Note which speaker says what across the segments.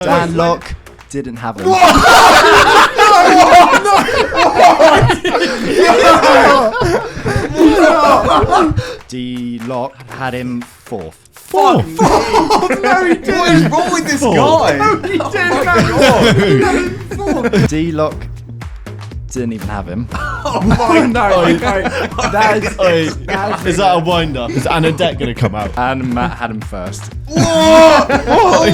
Speaker 1: Dan Locke didn't have him. D Locke had him fourth.
Speaker 2: Fourth? No, he didn't. What is wrong with this guy? No, he didn't.
Speaker 1: D Locke didn't even have him.
Speaker 2: Oh my
Speaker 3: God. Is that a winder? Is Anadette going to come out?
Speaker 1: And Matt had him first.
Speaker 3: What?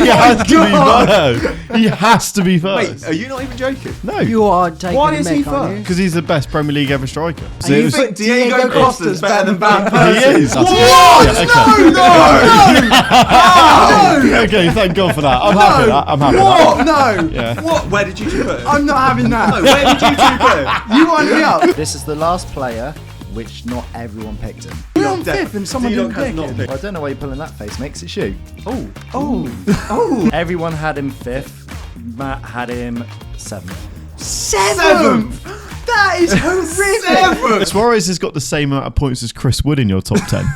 Speaker 3: He has to be first. He has to be first.
Speaker 2: Wait, are you not even joking?
Speaker 3: No.
Speaker 4: You are taking
Speaker 2: Why
Speaker 4: the
Speaker 2: is he
Speaker 4: mick, aren't
Speaker 2: first?
Speaker 4: you?
Speaker 3: Because he's the best Premier League ever striker. So
Speaker 2: You think Diego Costa's better than Van
Speaker 3: he
Speaker 2: Persie?
Speaker 3: is.
Speaker 2: What? No!
Speaker 3: Okay, thank God for that. I'm happy with that. I'm happy with
Speaker 2: What?
Speaker 3: that.
Speaker 2: No!
Speaker 3: Yeah.
Speaker 2: What? Where did you two put him?
Speaker 4: I'm not having that.
Speaker 2: No, where did you two put him?
Speaker 4: You wind me up.
Speaker 1: This is the last player which not everyone picked him.
Speaker 4: We're on fifth and someone didn't pick him.
Speaker 1: Well, I don't know why you're pulling that face. Makes it shoot.
Speaker 2: Oh.
Speaker 1: Everyone had him fifth. Matt had him seventh.
Speaker 4: Seventh? That is horrific.
Speaker 3: Suarez has got the same amount of points as Chris Wood in your top 10.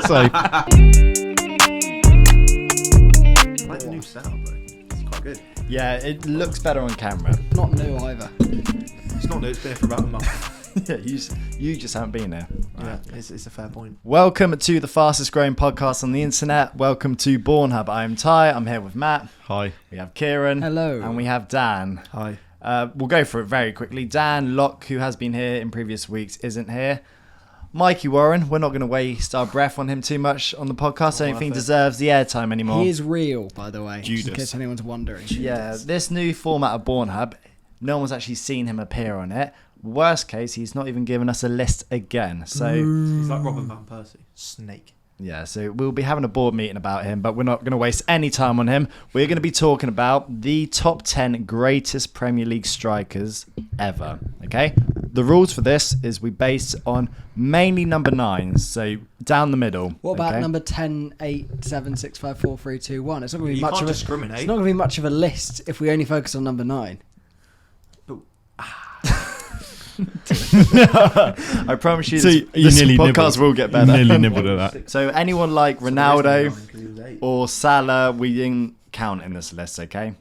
Speaker 3: So.
Speaker 2: I like the new setup though. It's quite good.
Speaker 1: Yeah, it looks better on camera.
Speaker 4: Not new either.
Speaker 2: It's not new, it's been here for about a month.
Speaker 1: Yeah, you just haven't been there.
Speaker 2: Yeah, it's a fair point.
Speaker 1: Welcome to the fastest growing podcast on the internet. Welcome to BourneHub. I'm Ty. I'm here with Matt.
Speaker 3: Hi.
Speaker 1: We have Kieran.
Speaker 4: Hello.
Speaker 1: And we have Dan.
Speaker 2: Hi.
Speaker 1: We'll go for it very quickly. Dan Locke, who has been here in previous weeks, isn't here. Mikey Warren, we're not going to waste our breath on him too much on the podcast. I don't think he deserves the airtime anymore.
Speaker 4: He is real, by the way,
Speaker 3: Judas.
Speaker 4: in case anyone's wondering.
Speaker 1: Yeah, this new format of BourneHub, no one's actually seen him appear on it. Worst case, he's not even given us a list again. So
Speaker 2: He's like Robin Van Persie. Snake.
Speaker 1: yeah, so we'll be having a board meeting about him, but we're not going to waste any time on him. We're going to be talking about the top 10 greatest Premier League strikers ever, okay? The rules for this is we base on mainly number 9s, so down the middle.
Speaker 4: What about
Speaker 1: okay?
Speaker 4: number 10, 8, 7, 6, 5, 4, 3, 2, 1? It's not going to be
Speaker 2: You
Speaker 4: much
Speaker 2: can't
Speaker 4: of a
Speaker 2: discriminate.
Speaker 4: It's not going to be much of a list if we only focus on number 9.
Speaker 1: I promise you,
Speaker 3: So
Speaker 1: this
Speaker 3: nearly
Speaker 1: podcast
Speaker 3: nibbled.
Speaker 1: will get better.
Speaker 3: Nearly nibbled at that.
Speaker 1: So anyone like Ronaldo or Salah, we didn't count in this list, okay?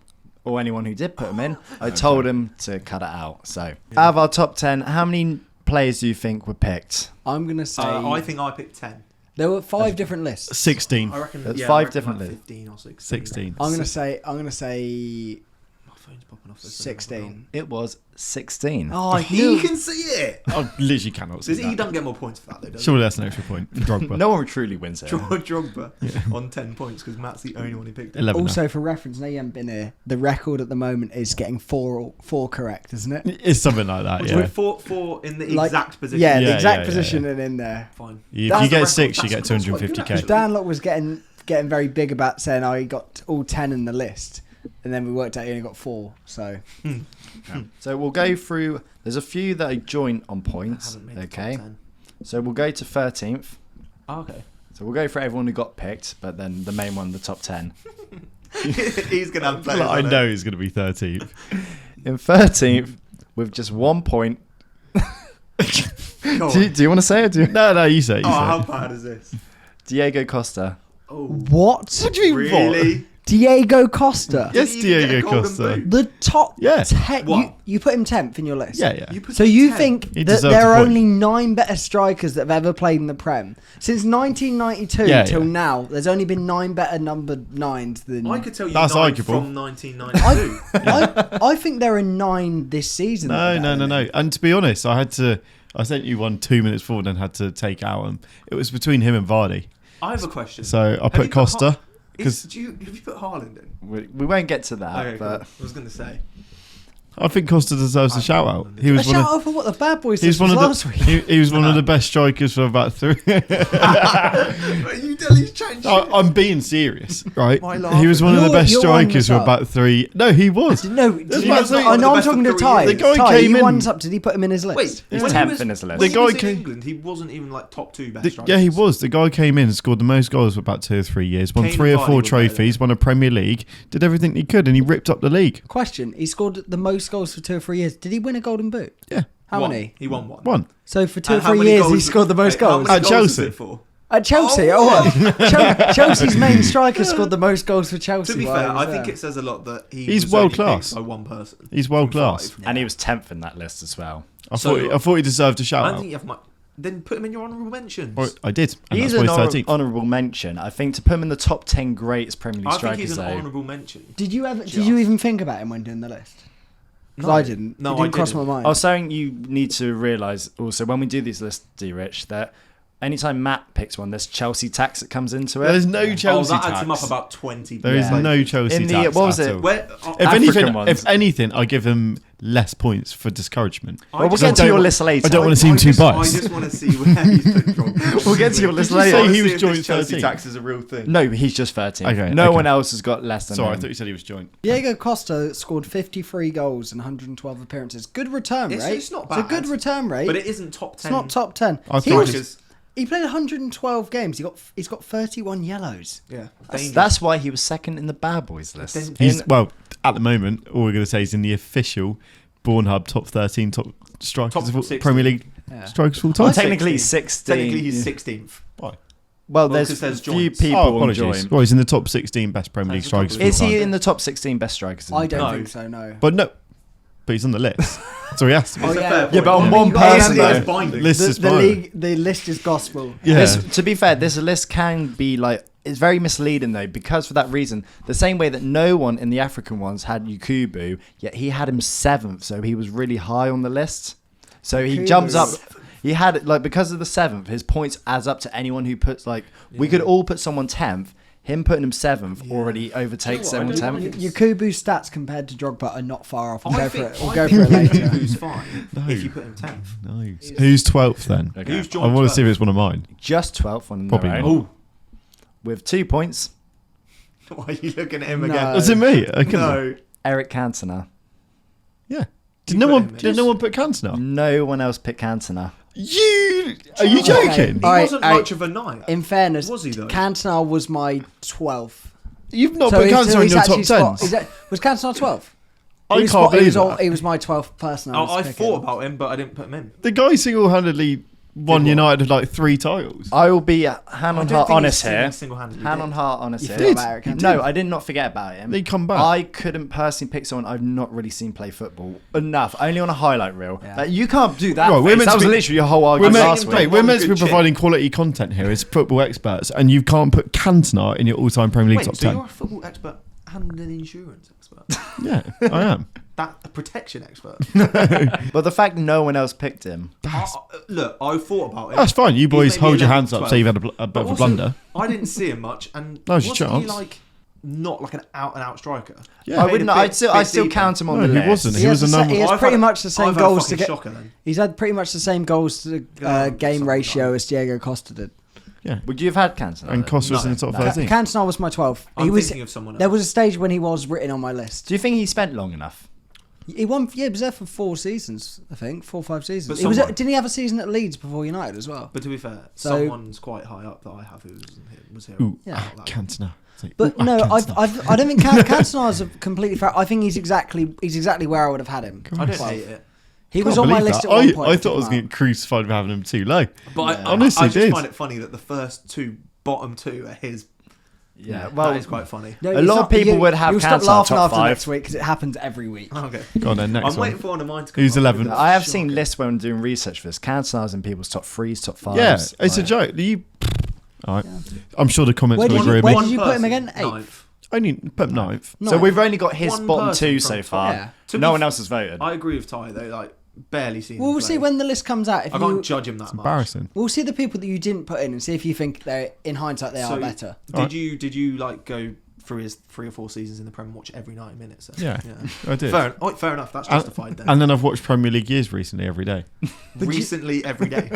Speaker 1: Or anyone who did put him in, I told him to cut it out. So out of our top 10, how many players do you think were picked?
Speaker 4: I'm going to say...
Speaker 2: I think I picked 10.
Speaker 4: there were 5 different lists.
Speaker 3: 16.
Speaker 2: I reckon
Speaker 1: There's
Speaker 2: yeah,
Speaker 1: 5
Speaker 2: I reckon
Speaker 1: different
Speaker 2: like
Speaker 1: lists.
Speaker 2: 15 or 16.
Speaker 3: 16.
Speaker 4: I'm going to say
Speaker 2: My phone's popping off.
Speaker 4: 16.
Speaker 1: It was 16.
Speaker 4: Oh, I
Speaker 2: He
Speaker 4: knew.
Speaker 2: can see it.
Speaker 3: I literally cannot see
Speaker 2: He
Speaker 3: that.
Speaker 2: doesn't get more points for that though, does
Speaker 3: Surely that's an extra point. Drogba.
Speaker 1: No one truly wins here.
Speaker 2: he? Drogba on 10 points because Matt's the only one who picked it.
Speaker 3: 11 now.
Speaker 4: Also, for reference, now you haven't been here, the record at the moment is getting four correct, isn't it?
Speaker 3: It's something like that, yeah.
Speaker 2: With four in the
Speaker 4: Like-
Speaker 2: exact position.
Speaker 4: Yeah, the
Speaker 3: Yeah,
Speaker 4: exact
Speaker 3: yeah,
Speaker 4: position
Speaker 3: yeah.
Speaker 4: and in there.
Speaker 2: Fine.
Speaker 3: If
Speaker 2: That's
Speaker 3: you
Speaker 2: the
Speaker 3: get
Speaker 2: record.
Speaker 3: 6, you
Speaker 2: That's
Speaker 3: get
Speaker 2: quite good,
Speaker 3: 250k.
Speaker 2: actually.
Speaker 4: Dan Locke was getting very big about saying, oh, he got all 10 in the list. And then we worked out he only got 4. So
Speaker 1: So we'll go through. There's a few that are joint on
Speaker 2: I
Speaker 1: points.
Speaker 2: haven't made the
Speaker 1: Okay.
Speaker 2: top 10.
Speaker 1: So we'll go to 13th.
Speaker 2: Oh, okay.
Speaker 1: So we'll go for everyone who got picked, but then the main one, the top 10.
Speaker 2: He's going to have players
Speaker 3: I
Speaker 2: on it.
Speaker 3: know he's going to be 13th.
Speaker 1: In 13th, with just 1 point.
Speaker 2: Go
Speaker 1: Do
Speaker 2: on.
Speaker 1: you want to say it? Do you?
Speaker 3: No, you say it.
Speaker 2: Oh,
Speaker 3: You say
Speaker 2: how
Speaker 3: it.
Speaker 2: bad is this?
Speaker 1: Diego Costa.
Speaker 2: Oh,
Speaker 4: what?
Speaker 3: What do you mean, what?
Speaker 2: really?
Speaker 4: Diego Costa.
Speaker 3: Yes,
Speaker 2: Did he even get a
Speaker 3: Diego
Speaker 2: golden
Speaker 3: Costa.
Speaker 2: boot?
Speaker 4: The top
Speaker 3: Yeah.
Speaker 4: 10.
Speaker 2: What?
Speaker 4: You put him 10th in your list.
Speaker 3: Yeah, yeah.
Speaker 2: You put
Speaker 4: So
Speaker 2: him
Speaker 4: you
Speaker 2: 10.
Speaker 4: think
Speaker 3: He
Speaker 4: that
Speaker 3: deserves
Speaker 4: there
Speaker 3: a
Speaker 4: are
Speaker 3: point.
Speaker 4: only 9 better strikers that have ever played in the Prem? Since 1992
Speaker 3: Yeah,
Speaker 4: till
Speaker 3: yeah.
Speaker 4: now, there's only been 9 better number 9s than...
Speaker 2: I could tell you
Speaker 3: That's
Speaker 2: 9
Speaker 3: arguable.
Speaker 2: from 1992.
Speaker 4: I think there are 9 this season. that are
Speaker 3: No,
Speaker 4: better
Speaker 3: no,
Speaker 4: than him.
Speaker 3: no. And to be honest, I sent you one 2 minutes forward and had to take out him. It was between him and Vardy.
Speaker 2: I have a question.
Speaker 3: So I
Speaker 2: Have you
Speaker 3: put Costa.
Speaker 2: Have you put Haaland in?
Speaker 1: We won't get to that,
Speaker 2: Okay,
Speaker 1: but
Speaker 2: cool. I was going to say.
Speaker 3: I think Costa deserves a shout out. He
Speaker 4: A
Speaker 3: was one
Speaker 4: shout
Speaker 3: of
Speaker 4: out for what the bad boys
Speaker 3: he was
Speaker 4: did
Speaker 3: one of
Speaker 4: last
Speaker 3: the
Speaker 4: week.
Speaker 3: he was one of the best strikers for about 3.
Speaker 2: You tell he's changed.
Speaker 3: I'm being serious, right?
Speaker 2: Why
Speaker 3: He was one of the
Speaker 4: You're-
Speaker 3: best
Speaker 4: you're winding
Speaker 3: strikers
Speaker 4: us
Speaker 3: for
Speaker 4: up.
Speaker 3: about 3. No, he was.
Speaker 4: No,
Speaker 3: That's
Speaker 4: you
Speaker 3: what
Speaker 4: know,
Speaker 3: I'm saying.
Speaker 4: I know I'm
Speaker 2: Best of
Speaker 4: talking to
Speaker 2: 3
Speaker 4: Ty.
Speaker 2: years.
Speaker 3: The guy
Speaker 4: Ty,
Speaker 3: came
Speaker 4: you
Speaker 3: in-
Speaker 4: ones up. Did he put him in his list?
Speaker 2: Wait,
Speaker 1: He's
Speaker 2: when
Speaker 1: 10th
Speaker 2: he was,
Speaker 1: in his list.
Speaker 2: When
Speaker 3: The
Speaker 2: he was
Speaker 3: guy
Speaker 2: in
Speaker 3: came-
Speaker 2: England, he wasn't even like top 2 best strikers.
Speaker 3: Yeah, he was. The guy came in and scored the most goals for about 2 or 3 years. Won
Speaker 2: Kane
Speaker 3: 3
Speaker 2: and
Speaker 3: or
Speaker 2: Vardy
Speaker 3: 4
Speaker 2: were better
Speaker 3: trophies. Won a Premier League. Did everything he could, and he ripped up the league.
Speaker 4: Question: he scored the most goals for 2 or 3 years. Did he win a Golden Boot?
Speaker 3: Yeah,
Speaker 4: How
Speaker 2: Won.
Speaker 4: many?
Speaker 2: He won one.
Speaker 3: one.
Speaker 4: So for 2 or
Speaker 2: And how
Speaker 4: 3
Speaker 2: many
Speaker 4: years, he
Speaker 2: goals-
Speaker 4: scored the most
Speaker 2: How
Speaker 4: goals.
Speaker 2: many
Speaker 3: At
Speaker 2: goals is
Speaker 3: Chelsea.
Speaker 2: it for?
Speaker 4: At Chelsea, Chelsea's main striker scored the most goals for Chelsea.
Speaker 2: To be
Speaker 4: while
Speaker 2: fair,
Speaker 4: he was
Speaker 2: I think
Speaker 4: there.
Speaker 2: it says a lot that
Speaker 3: He's
Speaker 2: was
Speaker 3: world
Speaker 2: only picked
Speaker 3: class.
Speaker 2: by one person.
Speaker 3: He's world
Speaker 2: from
Speaker 3: class.
Speaker 2: five.
Speaker 1: And he was 10th in that list as well.
Speaker 3: I thought he deserved a
Speaker 2: I
Speaker 3: shout
Speaker 2: don't
Speaker 3: out.
Speaker 2: think you have much. Then put him in your honourable mentions.
Speaker 3: Well, I did. And
Speaker 1: He's
Speaker 3: that's
Speaker 1: an
Speaker 3: why he's 13th.
Speaker 1: honourable mention. I think to put him in the top 10 greatest Premier League
Speaker 2: I think
Speaker 1: strikers,
Speaker 2: he's an
Speaker 1: though.
Speaker 2: honourable mention.
Speaker 4: Did you even think about him when doing the list? Because
Speaker 2: No.
Speaker 4: I didn't.
Speaker 2: No,
Speaker 4: it didn't
Speaker 2: I
Speaker 4: cross
Speaker 2: didn't.
Speaker 4: my mind.
Speaker 1: Oh, something you need to realise also when we do these lists, D-Rich, that anytime Matt picks one, there's Chelsea tax that comes into it.
Speaker 3: There's no Chelsea
Speaker 2: that
Speaker 3: tax.
Speaker 2: adds him up about 20.
Speaker 3: There is
Speaker 1: Yeah.
Speaker 3: no Chelsea
Speaker 1: In the-
Speaker 3: tax.
Speaker 1: what was
Speaker 3: at
Speaker 1: it?
Speaker 3: all.
Speaker 2: Where,
Speaker 3: If anything, I give him less points for discouragement.
Speaker 1: Well, we'll
Speaker 3: I
Speaker 1: get to
Speaker 3: don't-
Speaker 1: your list later.
Speaker 3: I don't want to seem too biased.
Speaker 2: I just want to see where he's put from.
Speaker 1: We'll get to your list
Speaker 3: Did you
Speaker 1: later.
Speaker 3: say
Speaker 2: I wanna
Speaker 3: he
Speaker 2: see
Speaker 3: was
Speaker 2: if
Speaker 3: joint
Speaker 2: this Chelsea
Speaker 3: 13?
Speaker 2: tax is a real thing.
Speaker 1: No, he's just 13.
Speaker 3: Okay,
Speaker 1: no
Speaker 3: okay.
Speaker 1: one else has got less than
Speaker 3: Sorry, I
Speaker 1: him.
Speaker 3: thought you said he was joint.
Speaker 4: Diego Costa scored 53 goals and 112 appearances. Good return rate.
Speaker 2: It's not
Speaker 4: It's a
Speaker 2: bad.
Speaker 4: good return rate.
Speaker 2: But it isn't top 10.
Speaker 4: It's not top 10.
Speaker 3: I
Speaker 4: He,
Speaker 3: thought
Speaker 4: was-
Speaker 2: strikers.
Speaker 4: he played 112 games. He's got 31 yellows.
Speaker 2: Yeah.
Speaker 1: That's why he was second in the Bad Boys list.
Speaker 2: Then-
Speaker 3: He's at the moment, all we're going to say is in the official BourneHub top 13 top strikers
Speaker 2: Top
Speaker 3: of all-
Speaker 2: 16.
Speaker 3: Premier League
Speaker 4: Yeah.
Speaker 3: strikers of all
Speaker 1: Well,
Speaker 3: time.
Speaker 1: technically he's 16.
Speaker 2: Technically, he's 16th.
Speaker 3: Why?
Speaker 1: Well,
Speaker 2: Well,
Speaker 1: there's
Speaker 2: 'cause there's
Speaker 1: few
Speaker 2: joints.
Speaker 1: people
Speaker 3: Oh,
Speaker 1: on
Speaker 3: apologies.
Speaker 1: joint.
Speaker 3: Well, he's in the top 16 best Premier League
Speaker 2: That's a couple
Speaker 3: strikers
Speaker 2: of
Speaker 3: of all
Speaker 1: Is he
Speaker 3: time.
Speaker 1: in the top 16 best strikers?
Speaker 4: I don't
Speaker 2: No.
Speaker 4: think so, no.
Speaker 3: But no, but he's on the list, so he has to be.
Speaker 4: Oh,
Speaker 2: It's a
Speaker 4: yeah.
Speaker 2: fair
Speaker 1: Yeah,
Speaker 2: point.
Speaker 1: but on
Speaker 4: Yeah.
Speaker 1: one
Speaker 4: You got
Speaker 1: person,
Speaker 4: to
Speaker 1: though.
Speaker 2: It's binding.
Speaker 3: List is
Speaker 4: The
Speaker 3: fine.
Speaker 4: league, the list is gospel.
Speaker 3: Yeah.
Speaker 1: This, to be fair, this list can be like it's very misleading though because for that reason, the same way that no one in the African ones had Yukubu, yet he had him 7th, so he was really high on the list. So he
Speaker 4: Yukubu.
Speaker 1: jumps up. He had like because of the 7th, his points adds up to anyone who puts like we could all put someone 10th. Him putting him 7th already overtakes
Speaker 2: You know what, I
Speaker 1: someone
Speaker 2: don't
Speaker 1: 10th.
Speaker 4: Yakubu's stats compared to Drogba are not far off. We'll go for it. We'll go
Speaker 2: I
Speaker 4: for it
Speaker 2: think
Speaker 4: later.
Speaker 2: Who's fine
Speaker 3: No.
Speaker 2: if you put him 10th.
Speaker 3: Nice. Who's 12th then?
Speaker 1: Okay.
Speaker 2: Who's
Speaker 3: I
Speaker 2: joined
Speaker 3: want to see if
Speaker 2: 12th?
Speaker 3: it's one of mine.
Speaker 1: Just 12th on
Speaker 3: Probably
Speaker 1: their
Speaker 3: not.
Speaker 1: own, with 2 points.
Speaker 2: Why are you looking at him
Speaker 4: No.
Speaker 2: again?
Speaker 3: Was it me? I couldn't-
Speaker 2: No.
Speaker 1: Eric Cantona.
Speaker 3: Yeah. Did
Speaker 2: You
Speaker 3: no
Speaker 2: put
Speaker 3: one?
Speaker 2: him in.
Speaker 3: Did no one put Cantona?
Speaker 1: No one else picked Cantona.
Speaker 3: You? Are you
Speaker 4: Okay.
Speaker 3: joking?
Speaker 2: He
Speaker 4: Alright,
Speaker 2: wasn't
Speaker 4: alright.
Speaker 2: much of a night.
Speaker 4: In fairness,
Speaker 2: Was he, though?
Speaker 4: Cantona was my 12th.
Speaker 3: You've not put Cantona in
Speaker 4: he's
Speaker 3: your top
Speaker 4: actually spot-
Speaker 3: 10s.
Speaker 4: Was Cantona 12?
Speaker 3: I
Speaker 4: He was
Speaker 3: can't
Speaker 4: spot- he
Speaker 3: believe
Speaker 4: was all-
Speaker 3: that.
Speaker 4: He was my 12th person.
Speaker 2: I
Speaker 4: picking.
Speaker 2: thought about him, but I didn't put him in.
Speaker 3: The guy single-handedly won
Speaker 2: what?
Speaker 3: United with like 3 titles.
Speaker 1: I will be hand
Speaker 2: I
Speaker 1: on
Speaker 2: don't
Speaker 1: heart
Speaker 2: think
Speaker 1: honest
Speaker 2: he's
Speaker 1: here.
Speaker 2: single-handedly
Speaker 1: Hand
Speaker 2: did.
Speaker 1: on heart honest
Speaker 4: You
Speaker 1: here.
Speaker 4: forgot about Eric Cantona.
Speaker 1: No, I did not forget about him.
Speaker 3: They come back.
Speaker 1: I couldn't personally pick someone I've not really seen play football enough. Only on a highlight reel.
Speaker 4: Yeah.
Speaker 1: Like, you can't do that.
Speaker 3: Right, we're
Speaker 1: face.
Speaker 3: meant
Speaker 1: That
Speaker 3: to
Speaker 1: was
Speaker 3: be-
Speaker 1: literally your whole
Speaker 3: We're
Speaker 1: argument
Speaker 3: meant,
Speaker 1: last
Speaker 2: meant-
Speaker 1: week.
Speaker 3: we're meant to be
Speaker 2: Good chip.
Speaker 3: providing quality content here as football experts, and you can't put Cantona in your all-time Premier League
Speaker 2: Wait,
Speaker 3: top
Speaker 2: so
Speaker 3: 10.
Speaker 2: you're a football expert and an insurance expert?
Speaker 3: Yeah, I am.
Speaker 2: That a protection expert?
Speaker 1: But the fact no one else picked him.
Speaker 2: Look, I thought about it.
Speaker 3: That's fine. You boys
Speaker 2: He's maybe
Speaker 3: hold your
Speaker 2: 11th,
Speaker 3: hands up, so you've had a bit
Speaker 2: But
Speaker 3: of a
Speaker 2: also,
Speaker 3: blunder.
Speaker 2: I didn't see him much, and
Speaker 3: No, it's a
Speaker 2: wasn't he
Speaker 3: chance.
Speaker 2: like not like an out-and-out striker?
Speaker 3: Yeah.
Speaker 1: I
Speaker 2: Played
Speaker 1: wouldn't.
Speaker 2: a
Speaker 1: I'd
Speaker 2: bit-
Speaker 1: still.
Speaker 2: bit
Speaker 1: I still
Speaker 2: deeper.
Speaker 1: count him on
Speaker 3: No,
Speaker 1: the
Speaker 3: he
Speaker 1: list.
Speaker 3: wasn't.
Speaker 4: He
Speaker 3: He
Speaker 4: has
Speaker 3: was a
Speaker 4: the sa-
Speaker 3: number.
Speaker 4: he has
Speaker 2: I've
Speaker 4: pretty
Speaker 2: had-
Speaker 4: much the same
Speaker 2: I've had a
Speaker 4: goals to
Speaker 2: fucking
Speaker 4: get.
Speaker 2: shocker then.
Speaker 4: He's had pretty much the same goals to game
Speaker 2: something
Speaker 4: ratio
Speaker 2: like
Speaker 4: as Diego Costa did.
Speaker 3: Yeah.
Speaker 1: Would you have had Cantona?
Speaker 3: And
Speaker 1: then?
Speaker 3: Costa was
Speaker 2: No,
Speaker 3: in the top
Speaker 2: no.
Speaker 3: 13.
Speaker 4: Cantona was my 12th.
Speaker 2: I'm
Speaker 4: He was.
Speaker 2: thinking of someone else.
Speaker 4: There was a stage when he was written on my list.
Speaker 1: Do you think he spent long enough?
Speaker 4: He won. Yeah, he was there for 4 seasons. I think 4 or 5 seasons.
Speaker 2: But
Speaker 4: He was.
Speaker 2: someone-
Speaker 4: Didn't he have a season at Leeds before United as well?
Speaker 2: But to be fair,
Speaker 4: So-
Speaker 2: someone's quite high up that I have who was here.
Speaker 3: Ooh,
Speaker 4: Yeah.
Speaker 3: Cantona. It's like,
Speaker 4: But
Speaker 3: ooh,
Speaker 4: no,
Speaker 3: Cantona.
Speaker 4: I don't think Cantona is a completely fair. I think he's exactly where I would have had him.
Speaker 2: I don't
Speaker 4: 12.
Speaker 2: hate it.
Speaker 4: He was
Speaker 3: Can't
Speaker 4: on my
Speaker 3: believe
Speaker 4: list
Speaker 3: that.
Speaker 4: at one point.
Speaker 3: I thought I was getting crucified for having him too low.
Speaker 2: But
Speaker 4: Yeah.
Speaker 2: I
Speaker 3: Honestly
Speaker 2: just
Speaker 3: did.
Speaker 2: find it funny that the first two, bottom two, are his.
Speaker 1: Yeah.
Speaker 2: Well,
Speaker 1: Well,
Speaker 2: that is quite funny.
Speaker 1: A lot of people would have
Speaker 4: You'll stop
Speaker 1: Cantona
Speaker 4: laughing
Speaker 1: top
Speaker 4: after
Speaker 1: 5.
Speaker 4: next week because it happens every week.
Speaker 2: Okay.
Speaker 3: Go on then, next
Speaker 2: I'm
Speaker 3: one.
Speaker 2: waiting for one of mine to come
Speaker 3: Who's
Speaker 2: up.
Speaker 3: 11th?
Speaker 1: I have
Speaker 2: Shocking.
Speaker 1: seen lists when doing research for this. Cantona's in people's top 3s, top 5s.
Speaker 3: Yeah, it's a
Speaker 1: like-
Speaker 3: joke. You. All right. I'm sure the comments
Speaker 4: Where
Speaker 3: will
Speaker 4: did
Speaker 3: agree
Speaker 4: you-
Speaker 3: with
Speaker 4: where
Speaker 3: me.
Speaker 4: did you put him
Speaker 2: person,
Speaker 4: again? 8th?
Speaker 2: ninth.
Speaker 3: Only put him 9th.
Speaker 1: So we've only got his
Speaker 2: One
Speaker 1: bottom
Speaker 2: person
Speaker 1: 2
Speaker 2: from
Speaker 1: so
Speaker 2: top.
Speaker 1: far.
Speaker 4: Yeah.
Speaker 2: To
Speaker 1: No
Speaker 2: be
Speaker 1: one
Speaker 2: f-
Speaker 1: else has voted.
Speaker 2: I agree with Ty though. Like barely seen.
Speaker 4: Well,
Speaker 2: him
Speaker 4: we'll see
Speaker 2: play.
Speaker 4: when the list comes out. If
Speaker 2: I
Speaker 4: you,
Speaker 2: can't judge him that much.
Speaker 3: Embarrassing.
Speaker 4: we'll see the people that you didn't put in and see if you think they're in hindsight they are
Speaker 2: So,
Speaker 4: better.
Speaker 3: Alright.
Speaker 2: Did you like go through his 3 or 4 seasons in the Prem and watch every 90 minutes? Then?
Speaker 3: Yeah, I did.
Speaker 2: Fair enough. That's justified then.
Speaker 3: And then I've watched Premier League years recently every day.
Speaker 2: Recently, every day.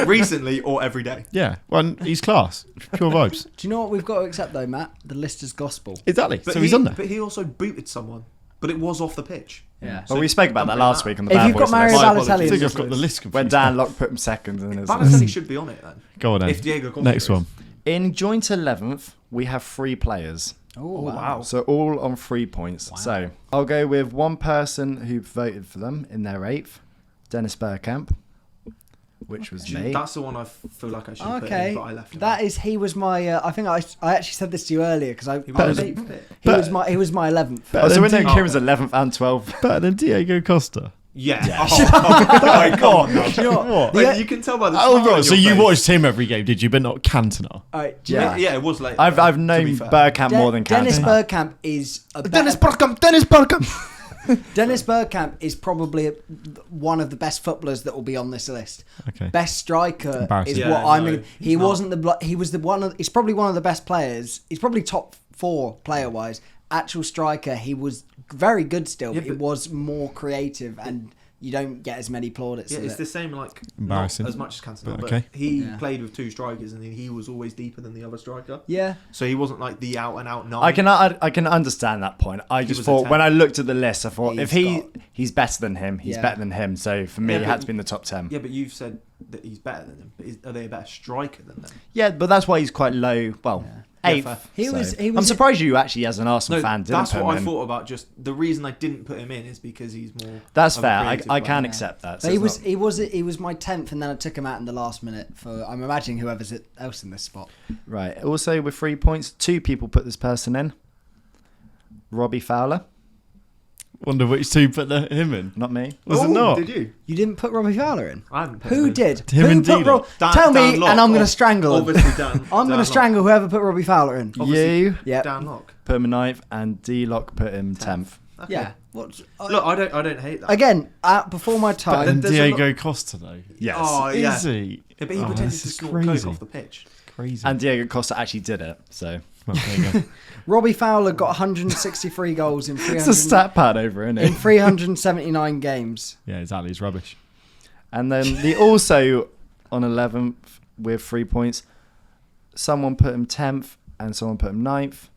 Speaker 2: Recently or every day.
Speaker 3: Yeah, well, he's class. Pure vibes.
Speaker 4: Do you know what we've got to accept though, Matt? The list is gospel.
Speaker 3: Exactly.
Speaker 2: But
Speaker 3: So he's on there.
Speaker 2: But he also booted someone. But it was off the pitch.
Speaker 4: Yeah.
Speaker 1: Well, we spoke about that last week on the
Speaker 4: If
Speaker 1: Bad
Speaker 4: you've got
Speaker 1: Boys
Speaker 4: Mario
Speaker 1: list.
Speaker 2: My
Speaker 4: Balotelli,
Speaker 3: I
Speaker 2: apologies.
Speaker 3: think
Speaker 4: in
Speaker 3: I've got the
Speaker 4: this
Speaker 3: list confused.
Speaker 1: When Dan Locke put him second in his
Speaker 2: Balotelli should be on it then.
Speaker 3: Go on then.
Speaker 2: If Diego Costa
Speaker 3: Next
Speaker 2: is.
Speaker 3: one.
Speaker 1: In joint 11th, we have 3 players.
Speaker 4: Oh, wow.
Speaker 1: So all on 3 points. So I'll go with one person who voted for them in their 8th, Dennis Bergkamp. which was me.
Speaker 2: That's the one I feel like I should put
Speaker 4: Okay,
Speaker 2: in, but I left him.
Speaker 4: he was my. I think I actually said this to you earlier because
Speaker 2: He was
Speaker 3: Better-
Speaker 2: eighth pick.
Speaker 4: he was my 11th.
Speaker 1: Oh, so we're
Speaker 3: Better
Speaker 1: doing
Speaker 3: than
Speaker 1: Kieran's 11th and 12th.
Speaker 3: Better than Diego Costa.
Speaker 2: Yeah.
Speaker 1: Yeah.
Speaker 2: Oh, come on. now.
Speaker 4: Do you know what?
Speaker 2: Wait,
Speaker 4: Yeah.
Speaker 2: you can tell by the
Speaker 3: Oh,
Speaker 2: smile on
Speaker 3: right. So
Speaker 2: your
Speaker 3: you
Speaker 2: face.
Speaker 3: watched him every game, did you? But not Cantona.
Speaker 4: All right,
Speaker 1: Yeah.
Speaker 2: Yeah, it was late.
Speaker 1: I've
Speaker 2: to
Speaker 1: known
Speaker 2: be fair.
Speaker 1: Bergkamp more than
Speaker 4: Dennis
Speaker 1: Cantona.
Speaker 4: Bergkamp is a
Speaker 3: Dennis
Speaker 4: better,
Speaker 3: Bergkamp.
Speaker 4: Dennis Bergkamp is probably one of the best footballers that will be on this list.
Speaker 3: Okay.
Speaker 4: Best striker
Speaker 3: Embarrassing.
Speaker 4: is
Speaker 2: Yeah,
Speaker 4: what I'm.
Speaker 2: no,
Speaker 4: He
Speaker 2: he's not.
Speaker 4: wasn't the. He was the one. He's probably one of the best players. He's probably top 4 player wise. Actual striker, he was very good still,
Speaker 2: Yeah,
Speaker 4: but he
Speaker 2: but-
Speaker 4: was more creative, and you don't get as many plaudits.
Speaker 2: Yeah,
Speaker 4: as
Speaker 2: it's
Speaker 4: it.
Speaker 2: the same, like,
Speaker 3: Embarrassing.
Speaker 2: not as much as Cantona, but
Speaker 3: Okay.
Speaker 2: he
Speaker 4: Yeah.
Speaker 2: played with 2 strikers and he was always deeper than the other striker.
Speaker 4: Yeah.
Speaker 2: So he wasn't like the out-and-out 9.
Speaker 1: I can understand that point. I just
Speaker 2: was
Speaker 1: thought
Speaker 2: a 10.
Speaker 1: when I looked at the list, I thought if
Speaker 4: He's
Speaker 1: he's better than him, he's
Speaker 4: Yeah.
Speaker 1: better than him. So for me,
Speaker 2: Yeah,
Speaker 1: it
Speaker 2: but-
Speaker 1: had to be in the top 10.
Speaker 2: Yeah, but you've said that he's better than him. But are they a better striker than them?
Speaker 1: Yeah, but that's why he's quite low. Well,
Speaker 2: Yeah,
Speaker 1: eighth.
Speaker 2: fair.
Speaker 4: He was-
Speaker 1: I'm
Speaker 4: was-
Speaker 1: surprised you actually, as an Arsenal fan, didn't
Speaker 2: that's
Speaker 1: put
Speaker 2: what
Speaker 1: him
Speaker 2: I
Speaker 1: in.
Speaker 2: thought about. Just the reason I didn't put him in is because he's more.
Speaker 1: That's
Speaker 2: of a
Speaker 1: fair.
Speaker 2: creative
Speaker 1: I
Speaker 2: player.
Speaker 1: can
Speaker 4: Yeah.
Speaker 1: accept that.
Speaker 4: But he was my 10th, and then I took him out in the last minute for. I'm imagining whoever's else in this spot.
Speaker 1: Right. Also, with 3 points, 2 people put this person in. Robbie Fowler,
Speaker 3: Wonder which 2 put him in.
Speaker 1: not me.
Speaker 3: Was it
Speaker 2: Oh,
Speaker 3: not?
Speaker 2: Did you?
Speaker 4: You didn't put Robbie Fowler in.
Speaker 2: I haven't. Put him
Speaker 4: Who
Speaker 2: in.
Speaker 4: did?
Speaker 3: Him
Speaker 4: Who
Speaker 3: and
Speaker 4: put
Speaker 3: Dino.
Speaker 4: Tell me,
Speaker 2: Dan Locke.
Speaker 4: and I'm going to strangle him.
Speaker 2: Obviously, Dan.
Speaker 4: I'm going to
Speaker 2: Dan
Speaker 4: strangle whoever put Robbie Fowler in.
Speaker 2: Obviously.
Speaker 1: You
Speaker 2: Locke.
Speaker 4: Yeah.
Speaker 2: Dan Locke.
Speaker 1: put him in 9th, and D-Lock put him 10th.
Speaker 2: Okay.
Speaker 4: Yeah. What's,
Speaker 2: Look, I don't hate that.
Speaker 4: again, before my
Speaker 3: Better
Speaker 4: time.
Speaker 3: than
Speaker 2: there's a
Speaker 3: Diego Costa, though.
Speaker 1: Yes.
Speaker 2: Oh, yeah.
Speaker 3: Is he?
Speaker 2: Yeah, but he
Speaker 3: Oh,
Speaker 2: pretended
Speaker 3: this
Speaker 2: to
Speaker 3: is
Speaker 2: snort coke
Speaker 3: crazy.
Speaker 2: off the pitch.
Speaker 3: Crazy.
Speaker 1: And Diego Costa actually did it. So
Speaker 3: Well, there you go.
Speaker 4: Robbie Fowler got 163 goals in
Speaker 1: it's
Speaker 4: 300,
Speaker 1: a stat pad over, isn't
Speaker 4: in
Speaker 1: it?
Speaker 4: 379 games.
Speaker 3: Yeah, exactly. It's rubbish.
Speaker 1: And then the also on 11th with 3 points, someone put him 10th and someone put him 9th.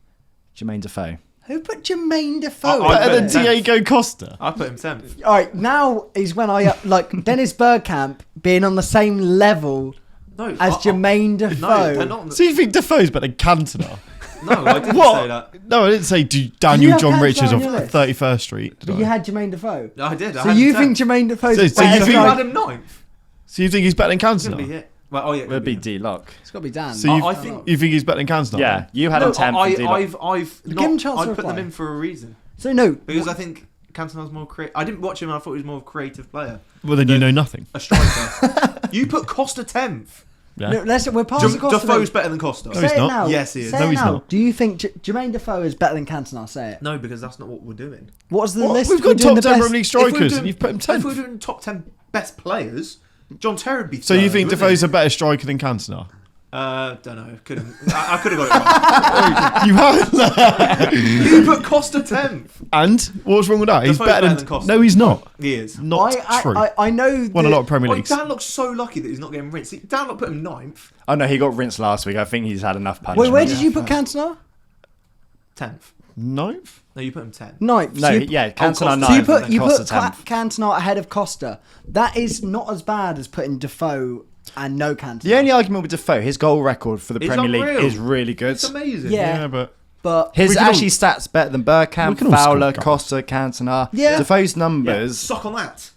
Speaker 1: Jermaine Defoe.
Speaker 4: Who put Jermaine Defoe
Speaker 2: I
Speaker 4: in?
Speaker 3: Better than
Speaker 2: put him
Speaker 3: Diego Costa.
Speaker 2: I put him 10th.
Speaker 4: All right, now is when I like Dennis Bergkamp being on the same level
Speaker 2: No,
Speaker 4: as Jermaine Defoe.
Speaker 2: No, they're not.
Speaker 3: So you think Defoe's better than Cantona?
Speaker 2: No, I didn't
Speaker 3: What?
Speaker 2: say that.
Speaker 3: No, I didn't say
Speaker 4: you
Speaker 3: Daniel
Speaker 4: have
Speaker 3: John
Speaker 4: Cantona
Speaker 3: Richards
Speaker 4: on
Speaker 3: of
Speaker 4: your list?
Speaker 3: 31st Street. Did
Speaker 4: But
Speaker 3: I?
Speaker 4: you had Jermaine Defoe.
Speaker 2: No, I did. I
Speaker 4: So
Speaker 2: had
Speaker 4: you
Speaker 2: him
Speaker 4: think
Speaker 2: 10th.
Speaker 4: Jermaine Defoe's
Speaker 3: So- so
Speaker 4: better
Speaker 3: you
Speaker 2: So
Speaker 3: think-
Speaker 2: you
Speaker 4: than
Speaker 2: had him 9th.
Speaker 3: So you think he's better than
Speaker 2: It's gonna be
Speaker 3: Cantona?
Speaker 2: it. Well, oh yeah,
Speaker 1: It would be D-Lock.
Speaker 4: It's got to be Dan.
Speaker 3: So you,
Speaker 2: I think-
Speaker 3: you think he's better than Cantona?
Speaker 1: Yeah, you had him 10th and D-Lock.
Speaker 2: I've
Speaker 4: Give him a
Speaker 2: not.
Speaker 4: chance
Speaker 2: I
Speaker 4: to
Speaker 2: put them
Speaker 4: reply.
Speaker 2: in for a reason
Speaker 4: So no,
Speaker 2: because I think Cantona's more creative. I didn't watch him. and I thought he was more of a creative player,
Speaker 3: Well, then you know nothing.
Speaker 2: a striker. You put Costa 10th.
Speaker 3: Yeah.
Speaker 4: no we're past the Costa.
Speaker 2: Defoe's better than Costa.
Speaker 3: No,
Speaker 4: Say
Speaker 3: he's
Speaker 4: it
Speaker 3: not.
Speaker 4: now.
Speaker 2: Yes, he is.
Speaker 4: Say
Speaker 3: No,
Speaker 4: it
Speaker 3: he's
Speaker 4: now.
Speaker 3: not.
Speaker 4: Do you think Jermaine Defoe is better than Cantona? Say it.
Speaker 2: No, because that's not what we're doing.
Speaker 4: What's the
Speaker 3: What?
Speaker 4: list?
Speaker 3: We've
Speaker 4: We're
Speaker 3: got
Speaker 4: doing
Speaker 3: top
Speaker 4: the
Speaker 3: 10
Speaker 4: best-
Speaker 3: Premier League
Speaker 2: If we were
Speaker 3: strikers,
Speaker 2: doing-
Speaker 3: and you've put him
Speaker 2: If we were
Speaker 3: 10th.
Speaker 2: doing top 10 best players, John Terry would be.
Speaker 3: So you
Speaker 2: third,
Speaker 3: think
Speaker 2: wouldn't
Speaker 3: Defoe's
Speaker 2: he?
Speaker 3: a better striker than Cantona?
Speaker 2: Don't know. Couldn't. I could have got it
Speaker 3: You haven't.
Speaker 2: wrong. You put Costa 10th.
Speaker 3: And what's wrong with that? He's
Speaker 2: Defoe's
Speaker 3: better
Speaker 2: better
Speaker 3: than
Speaker 2: than Costa.
Speaker 3: No, he's not.
Speaker 2: He is.
Speaker 3: Not true.
Speaker 4: I know.
Speaker 3: Won a
Speaker 4: that-
Speaker 3: lot of Premier
Speaker 2: Oh,
Speaker 3: Leagues.
Speaker 2: Dan looks so lucky that he's not getting rinsed. See, Dan look put him 9th,
Speaker 1: Oh no, he got rinsed last week. I think he's had enough punishment.
Speaker 4: Wait, where did you put Cantona?
Speaker 2: 10th.
Speaker 3: Ninth?
Speaker 2: No, you put him 10th.
Speaker 4: Ninth.
Speaker 1: No,
Speaker 4: So you-
Speaker 1: yeah,
Speaker 2: Costa.
Speaker 1: Cantona 9th
Speaker 4: So you
Speaker 1: and
Speaker 4: put
Speaker 1: then
Speaker 4: you
Speaker 1: Costa
Speaker 4: put
Speaker 1: 10th.
Speaker 4: Cantona ahead of Costa. That is not as bad as putting Defoe and no Cantona.
Speaker 1: The only argument with Defoe, his goal record for the
Speaker 2: It's
Speaker 1: Premier League
Speaker 2: unreal.
Speaker 1: is really good.
Speaker 2: It's amazing.
Speaker 4: Yeah.
Speaker 3: but
Speaker 4: but
Speaker 1: His
Speaker 3: We can all-
Speaker 1: actually stats better than
Speaker 3: We
Speaker 1: Bergkamp,
Speaker 3: can all score
Speaker 1: Fowler,
Speaker 3: goals.
Speaker 1: Costa, Cantona.
Speaker 4: Yeah.
Speaker 1: Defoe's
Speaker 2: Yeah,
Speaker 1: numbers.
Speaker 2: suck on that.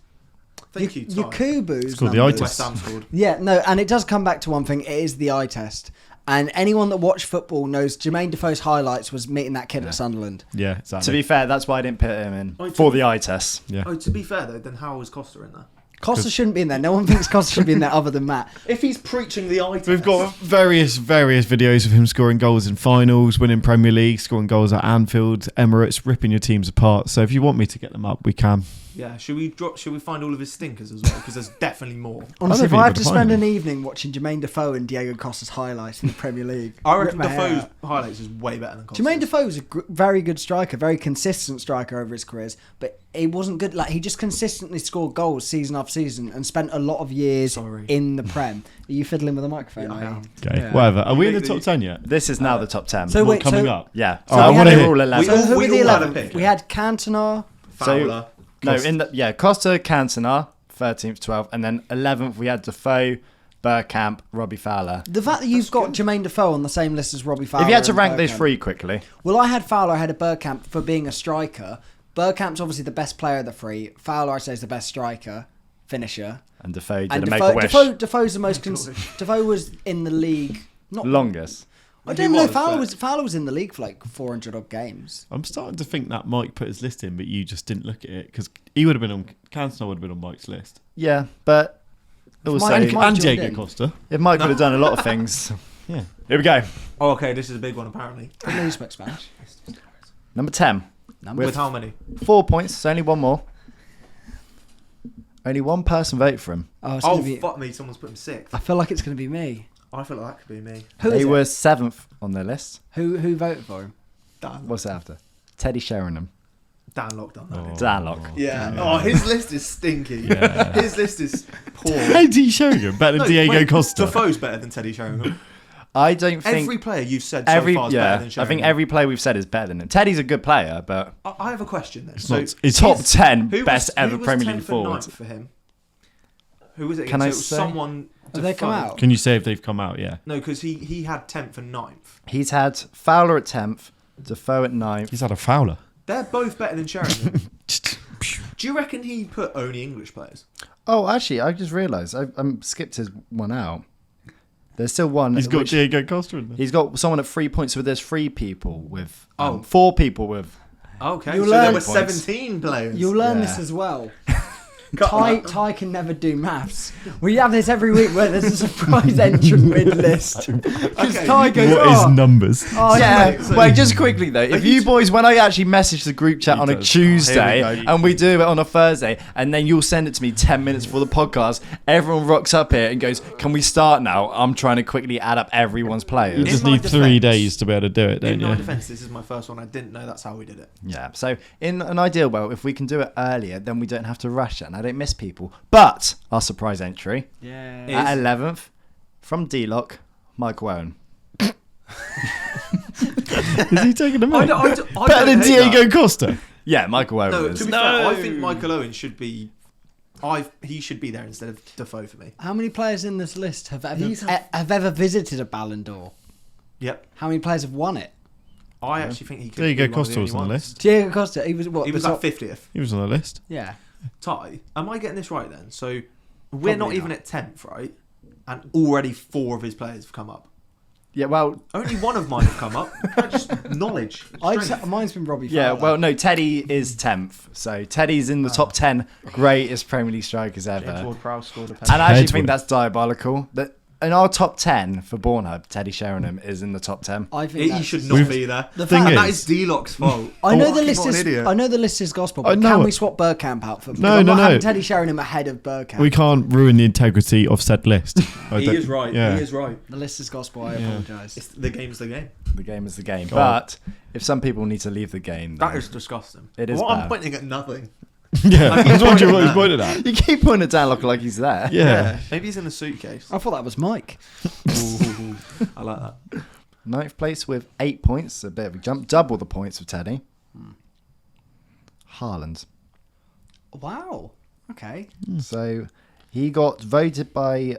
Speaker 2: Thank you, Ty.
Speaker 4: Yakubu's
Speaker 3: called the eye
Speaker 4: numbers-
Speaker 3: test.
Speaker 2: West Ham scored.
Speaker 4: Yeah, no, and it does come back to one thing. It is the eye test. And anyone that watched football knows Jermaine Defoe's highlights was meeting that kid at Sunderland.
Speaker 3: yeah,
Speaker 1: To
Speaker 3: exactly.
Speaker 1: be fair, that's why I didn't put him in
Speaker 2: Oh,
Speaker 1: for the eye test.
Speaker 3: Yeah.
Speaker 2: Oh, to be fair though, then how was Costa in there?
Speaker 4: Costa shouldn't be in there. No one thinks Costa should be in there other than Matt.
Speaker 2: If he's preaching the eye test.
Speaker 3: We've got various videos of him scoring goals in finals, winning Premier League, scoring goals at Anfield, Emirates, ripping your teams apart. So if you want me to get them up, we can.
Speaker 2: Yeah, should we find all of his stinkers as well? Because there's definitely more.
Speaker 4: Honestly, if
Speaker 3: think
Speaker 4: I
Speaker 3: you
Speaker 4: have
Speaker 3: could
Speaker 4: to
Speaker 3: find
Speaker 4: spend
Speaker 3: him.
Speaker 4: an evening watching Jermaine Defoe and Diego Costa's highlights in the Premier League,
Speaker 2: I
Speaker 4: rip
Speaker 2: reckon
Speaker 4: my hair
Speaker 2: Defoe's
Speaker 4: out.
Speaker 2: highlights is way better than Costa's.
Speaker 4: Jermaine Defoe's a very good striker, very consistent striker over his careers, but he wasn't good. Like he just consistently scored goals season after season and spent a lot of years
Speaker 2: Sorry.
Speaker 4: in the Prem. Are you fiddling with the microphone?
Speaker 2: Yeah, I
Speaker 4: are you?
Speaker 2: am.
Speaker 3: Okay,
Speaker 4: Yeah.
Speaker 3: whatever. Are we in the
Speaker 2: Make
Speaker 3: top
Speaker 2: the-
Speaker 3: 10 yet?
Speaker 1: This is now the top 10.
Speaker 4: So
Speaker 3: What
Speaker 4: wait,
Speaker 3: coming
Speaker 4: so,
Speaker 3: up?
Speaker 1: yeah.
Speaker 3: Oh, I
Speaker 4: we
Speaker 3: wanna
Speaker 4: had-
Speaker 3: hear-
Speaker 1: all
Speaker 2: We
Speaker 1: 11.
Speaker 4: So
Speaker 2: all-
Speaker 4: who
Speaker 2: we
Speaker 4: were the
Speaker 2: all had a
Speaker 4: 11th?
Speaker 2: pick.
Speaker 4: We had Cantona.
Speaker 2: Fowler.
Speaker 1: No,
Speaker 2: Costa.
Speaker 1: Costa, Cantona, 13th, 12th, and then 11th we had Defoe, Bergkamp, Robbie Fowler.
Speaker 4: The fact that you've got Jermaine Defoe on the same list as Robbie Fowler.
Speaker 1: If you had to
Speaker 4: and
Speaker 1: rank those
Speaker 4: Bergkamp.
Speaker 1: three quickly,
Speaker 4: Well, I had Fowler ahead of Bergkamp for being a striker. Bergkamp's obviously the best player of the three. Fowler, I say, is the best striker. finisher.
Speaker 1: And Defoe did
Speaker 4: And
Speaker 1: a Make-A-Wish.
Speaker 4: Defoe's the most. Defoe was in the league. Not
Speaker 1: Longest.
Speaker 4: I
Speaker 2: He
Speaker 4: don't know.
Speaker 2: was,
Speaker 4: Fowler was in the league for like 400 odd games.
Speaker 3: I'm starting to think that Mike put his list in, but you just didn't look at it because he would have been on. Cantona would have been on Mike's list.
Speaker 1: Yeah, but also,
Speaker 4: Mike-
Speaker 3: And
Speaker 4: joined
Speaker 3: Diego
Speaker 4: in.
Speaker 3: Costa.
Speaker 1: if Mike would have done a lot of things.
Speaker 3: Yeah.
Speaker 1: Here we go.
Speaker 2: Oh, okay, this is a big one apparently.
Speaker 4: Didn't know you spoke Spanish.
Speaker 1: Number 10.
Speaker 2: With how many?
Speaker 1: 4 points. So only one more. Only one person voted for him.
Speaker 4: Oh, it's
Speaker 2: Oh,
Speaker 4: gonna be,
Speaker 2: fuck me, someone's put him 6th.
Speaker 4: I feel like it's going to be me.
Speaker 2: I feel like that could be me.
Speaker 4: Who
Speaker 1: He
Speaker 4: is it?
Speaker 1: was 7th on their list.
Speaker 4: Who voted for him?
Speaker 2: Dan,
Speaker 1: What's it after? Teddy Sheringham.
Speaker 2: Dan locked on that.
Speaker 3: Oh.
Speaker 2: didn't he?
Speaker 1: Dan Lock.
Speaker 2: Yeah. Oh, his list is stinky.
Speaker 3: Yeah.
Speaker 2: His list is poor.
Speaker 3: Teddy Sheringham better than Diego
Speaker 2: wait,
Speaker 3: Costa.
Speaker 2: Defoe's better than Teddy Sheringham.
Speaker 1: I don't think
Speaker 2: Every player you've said so far is better than Sheringham.
Speaker 1: I think every player we've said is better than him. Teddy's a good player, but
Speaker 2: I have a question then.
Speaker 3: It's
Speaker 1: top
Speaker 2: his-
Speaker 1: 10
Speaker 2: who
Speaker 1: best
Speaker 2: was-
Speaker 1: ever
Speaker 2: who was
Speaker 1: Premier
Speaker 2: 10th
Speaker 1: League
Speaker 2: and
Speaker 1: forwards.
Speaker 2: 9th for him? Who was it?
Speaker 1: Can
Speaker 2: so
Speaker 1: I
Speaker 2: it was
Speaker 1: say?
Speaker 2: someone.
Speaker 4: Have they come
Speaker 2: Defoe.
Speaker 4: out?
Speaker 3: Can you say if they've come out? Yeah.
Speaker 2: No, because he had 10th and 9th.
Speaker 1: He's had Fowler at 10th, Defoe at 9th.
Speaker 3: He's had a Fowler.
Speaker 2: They're both better than Sheringham. Do you reckon he put only English players?
Speaker 1: Oh, actually, I just realised I skipped his one out. There's still one.
Speaker 3: He's got
Speaker 1: which-
Speaker 3: Diego Costa in there.
Speaker 1: He's got someone at 3 points, so there's 3 people with.
Speaker 2: Oh.
Speaker 1: 4 people with.
Speaker 2: Okay,
Speaker 4: You'll
Speaker 2: so there
Speaker 4: learn
Speaker 2: were
Speaker 1: points.
Speaker 2: 17 players.
Speaker 4: You'll learn
Speaker 1: Yeah.
Speaker 4: this as well. Ty can never do maths. We have this every week where there's a surprise entrant mid-list. Because
Speaker 2: Okay.
Speaker 4: Ty goes,
Speaker 3: What is
Speaker 4: oh,
Speaker 3: numbers?
Speaker 4: oh,
Speaker 1: Yeah,
Speaker 2: mate, so-
Speaker 1: wait, just quickly though, if you boys, when I actually message the group chat
Speaker 3: He
Speaker 1: on a
Speaker 3: does.
Speaker 1: Tuesday
Speaker 3: Oh, here we go.
Speaker 1: and we do it on a Thursday, and then you'll send it to me 10 minutes before the podcast, everyone rocks up here and goes, "Can we start now?" I'm trying to quickly add up everyone's
Speaker 3: You
Speaker 1: players.
Speaker 3: just
Speaker 2: my
Speaker 3: need 3
Speaker 2: defence-
Speaker 3: days to be able to do it,
Speaker 2: In
Speaker 3: don't
Speaker 2: my
Speaker 3: you?
Speaker 2: defence, this is my first one. I didn't know that's how we did it.
Speaker 1: Yeah, so in an ideal world, if we can do it earlier, then we don't have to rush it and I don't miss people. But our surprise entry
Speaker 4: yeah.
Speaker 2: Is-
Speaker 1: at 11th from D-Lock, Michael Owen.
Speaker 3: Is he taking a minute?
Speaker 2: I
Speaker 3: Better than
Speaker 2: don't hate
Speaker 3: Diego Costa.
Speaker 1: Yeah, Michael Owen
Speaker 2: No,
Speaker 1: is.
Speaker 2: to be fair, I think Michael Owen should be. He should be there instead of Defoe for me.
Speaker 4: How many players in this list have ever,
Speaker 2: These
Speaker 4: have ever visited a Ballon d'Or?
Speaker 2: Yep.
Speaker 4: How many players have won it?
Speaker 2: I actually think he could.
Speaker 3: Diego
Speaker 2: be one of
Speaker 3: Costa
Speaker 2: the
Speaker 3: was
Speaker 2: only
Speaker 3: on the
Speaker 2: ones.
Speaker 3: list.
Speaker 4: Diego Costa, he was what?
Speaker 2: He was
Speaker 4: the
Speaker 2: like
Speaker 4: top-
Speaker 2: 50th.
Speaker 3: He was on the list.
Speaker 4: Yeah.
Speaker 2: Ty, am I getting this right then? So we're not
Speaker 4: Probably
Speaker 2: even
Speaker 4: not.
Speaker 2: at 10th, right? And already 4 of his players have come up.
Speaker 1: Yeah, well,
Speaker 2: Only one of mine have come up. Just knowledge. strength.
Speaker 4: Mine's been Robbie
Speaker 1: yeah,
Speaker 4: Fowler.
Speaker 1: well, no, Teddy is 10th. So Teddy's in the top 10 greatest Premier League strikers
Speaker 2: James
Speaker 1: ever.
Speaker 2: Ward-Prowse scored a
Speaker 1: And I actually
Speaker 3: Heads
Speaker 1: think
Speaker 3: would-
Speaker 1: that's diabolical. That in our top 10 for BourneHub, Teddy Sheringham is in the top 10.
Speaker 4: I think
Speaker 2: He
Speaker 4: that's-
Speaker 2: should not
Speaker 3: We've-
Speaker 2: be there.
Speaker 4: The
Speaker 3: thing
Speaker 2: And
Speaker 3: is-
Speaker 2: that is D-Lock's fault.
Speaker 4: I know
Speaker 2: Oh,
Speaker 4: the list
Speaker 2: what an
Speaker 4: is.
Speaker 2: idiot.
Speaker 4: I know the list is gospel,
Speaker 3: I
Speaker 4: but
Speaker 3: know
Speaker 4: can
Speaker 3: it.
Speaker 4: we swap Bergkamp out for?
Speaker 3: No,
Speaker 4: I'm
Speaker 3: no,
Speaker 4: not having
Speaker 3: no.
Speaker 4: Teddy Sheringham ahead of Bergkamp.
Speaker 3: We can't ruin the integrity of said list. I
Speaker 2: He
Speaker 3: don't-
Speaker 2: is right.
Speaker 3: Yeah.
Speaker 2: He is right.
Speaker 4: The list is gospel. I
Speaker 3: Yeah.
Speaker 4: apologise.
Speaker 2: It's, the game's the game.
Speaker 1: The game is the game.
Speaker 3: Oh.
Speaker 1: But if some people need to leave the game,
Speaker 2: That
Speaker 1: then-
Speaker 2: is disgusting.
Speaker 1: It is
Speaker 2: Well,
Speaker 1: bad.
Speaker 2: I'm pointing at nothing.
Speaker 3: Yeah, I was wondering what
Speaker 2: that.
Speaker 3: he's pointed at.
Speaker 1: you keep pointing at Dan like he's there.
Speaker 3: Yeah.
Speaker 2: Maybe he's in the suitcase.
Speaker 4: I thought that was Mike.
Speaker 2: Ooh, I like that.
Speaker 1: 9th place with 8 points, a bit of a jump, double the points of Teddy. Haaland.
Speaker 4: Wow. Okay.
Speaker 1: So he got voted by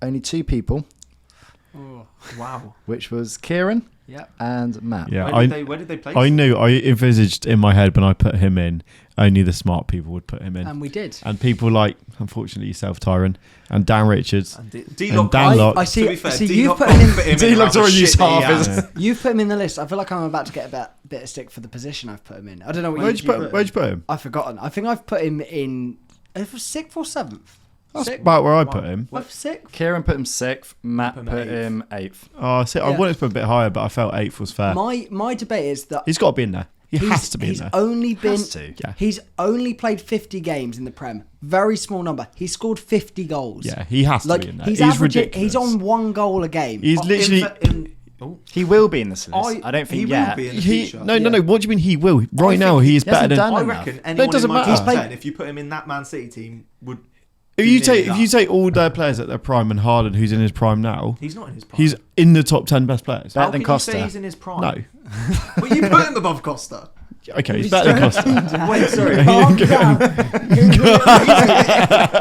Speaker 1: only 2 people,
Speaker 4: Oh.
Speaker 2: Wow.
Speaker 1: which was Kieran
Speaker 4: Yep.
Speaker 1: and Matt.
Speaker 3: Yeah,
Speaker 2: Where did they place
Speaker 3: I
Speaker 2: him?
Speaker 3: knew, I envisaged in my head when I put him in, only the smart people would put him in.
Speaker 4: And we did.
Speaker 3: And people like, unfortunately, yourself, Tyron, and Dan Richards.
Speaker 2: And
Speaker 3: And
Speaker 2: D-Lock.
Speaker 3: Dan Lock.
Speaker 4: I see.
Speaker 2: To be fair,
Speaker 4: see,
Speaker 2: D-Lock
Speaker 4: you've put him in.
Speaker 2: put him in
Speaker 1: D-Lock's
Speaker 2: around the
Speaker 1: already used
Speaker 2: shit that he
Speaker 1: half his-
Speaker 2: has.
Speaker 4: You've put him in the list. I feel like I'm about to get a bit of stick for the position I've put him in. I don't know what
Speaker 3: Where'd you put him?
Speaker 4: I've forgotten. I think I've put him in. It was 6th or 7th.
Speaker 3: That's
Speaker 4: Sixth?
Speaker 3: about where I put him.
Speaker 4: I've 6th.
Speaker 1: Kieran put him 6th, Matt
Speaker 2: Put him
Speaker 1: put
Speaker 2: 8th.
Speaker 1: him 8th.
Speaker 3: Oh, see, I
Speaker 4: Yeah.
Speaker 3: wanted to put a bit higher, but I felt 8th was fair.
Speaker 4: My debate is that
Speaker 3: He's got to be in there. He has to be in
Speaker 4: he's
Speaker 3: there.
Speaker 4: only been.
Speaker 1: Has to.
Speaker 3: Yeah.
Speaker 4: He's only played 50 games in the Prem. Very small number. He scored 50 goals.
Speaker 3: Yeah, he has to
Speaker 4: Like
Speaker 3: be in there.
Speaker 4: he's
Speaker 3: He's
Speaker 4: averaging.
Speaker 3: ridiculous.
Speaker 4: He's on 1 goal a game.
Speaker 3: He's literally.
Speaker 1: He will be in this list. I don't think
Speaker 2: he
Speaker 1: yet.
Speaker 2: will be in the
Speaker 3: He,
Speaker 2: future.
Speaker 3: no.
Speaker 4: Yeah.
Speaker 3: What do you mean he will? Right
Speaker 2: think
Speaker 3: now, he is
Speaker 1: he hasn't
Speaker 3: better
Speaker 1: done
Speaker 3: than.
Speaker 2: I
Speaker 1: enough.
Speaker 2: reckon
Speaker 3: No, it
Speaker 2: anyone
Speaker 3: doesn't
Speaker 2: in my
Speaker 3: matter.
Speaker 2: top
Speaker 3: He's
Speaker 2: 10, if you put him in that Man City team, would.
Speaker 3: If
Speaker 2: be
Speaker 3: you
Speaker 2: nearly
Speaker 3: take
Speaker 2: that.
Speaker 3: all their players at their prime and Haaland, who's in his prime now,
Speaker 2: He's not in his prime.
Speaker 3: he's in the top 10 best players.
Speaker 1: Better
Speaker 2: How
Speaker 1: than
Speaker 2: can
Speaker 1: Costa.
Speaker 2: you say he's in his prime?
Speaker 3: No,
Speaker 2: But you put him above Costa.
Speaker 3: Okay, he's better than Costa.
Speaker 2: Wait, sorry.
Speaker 4: Calm down.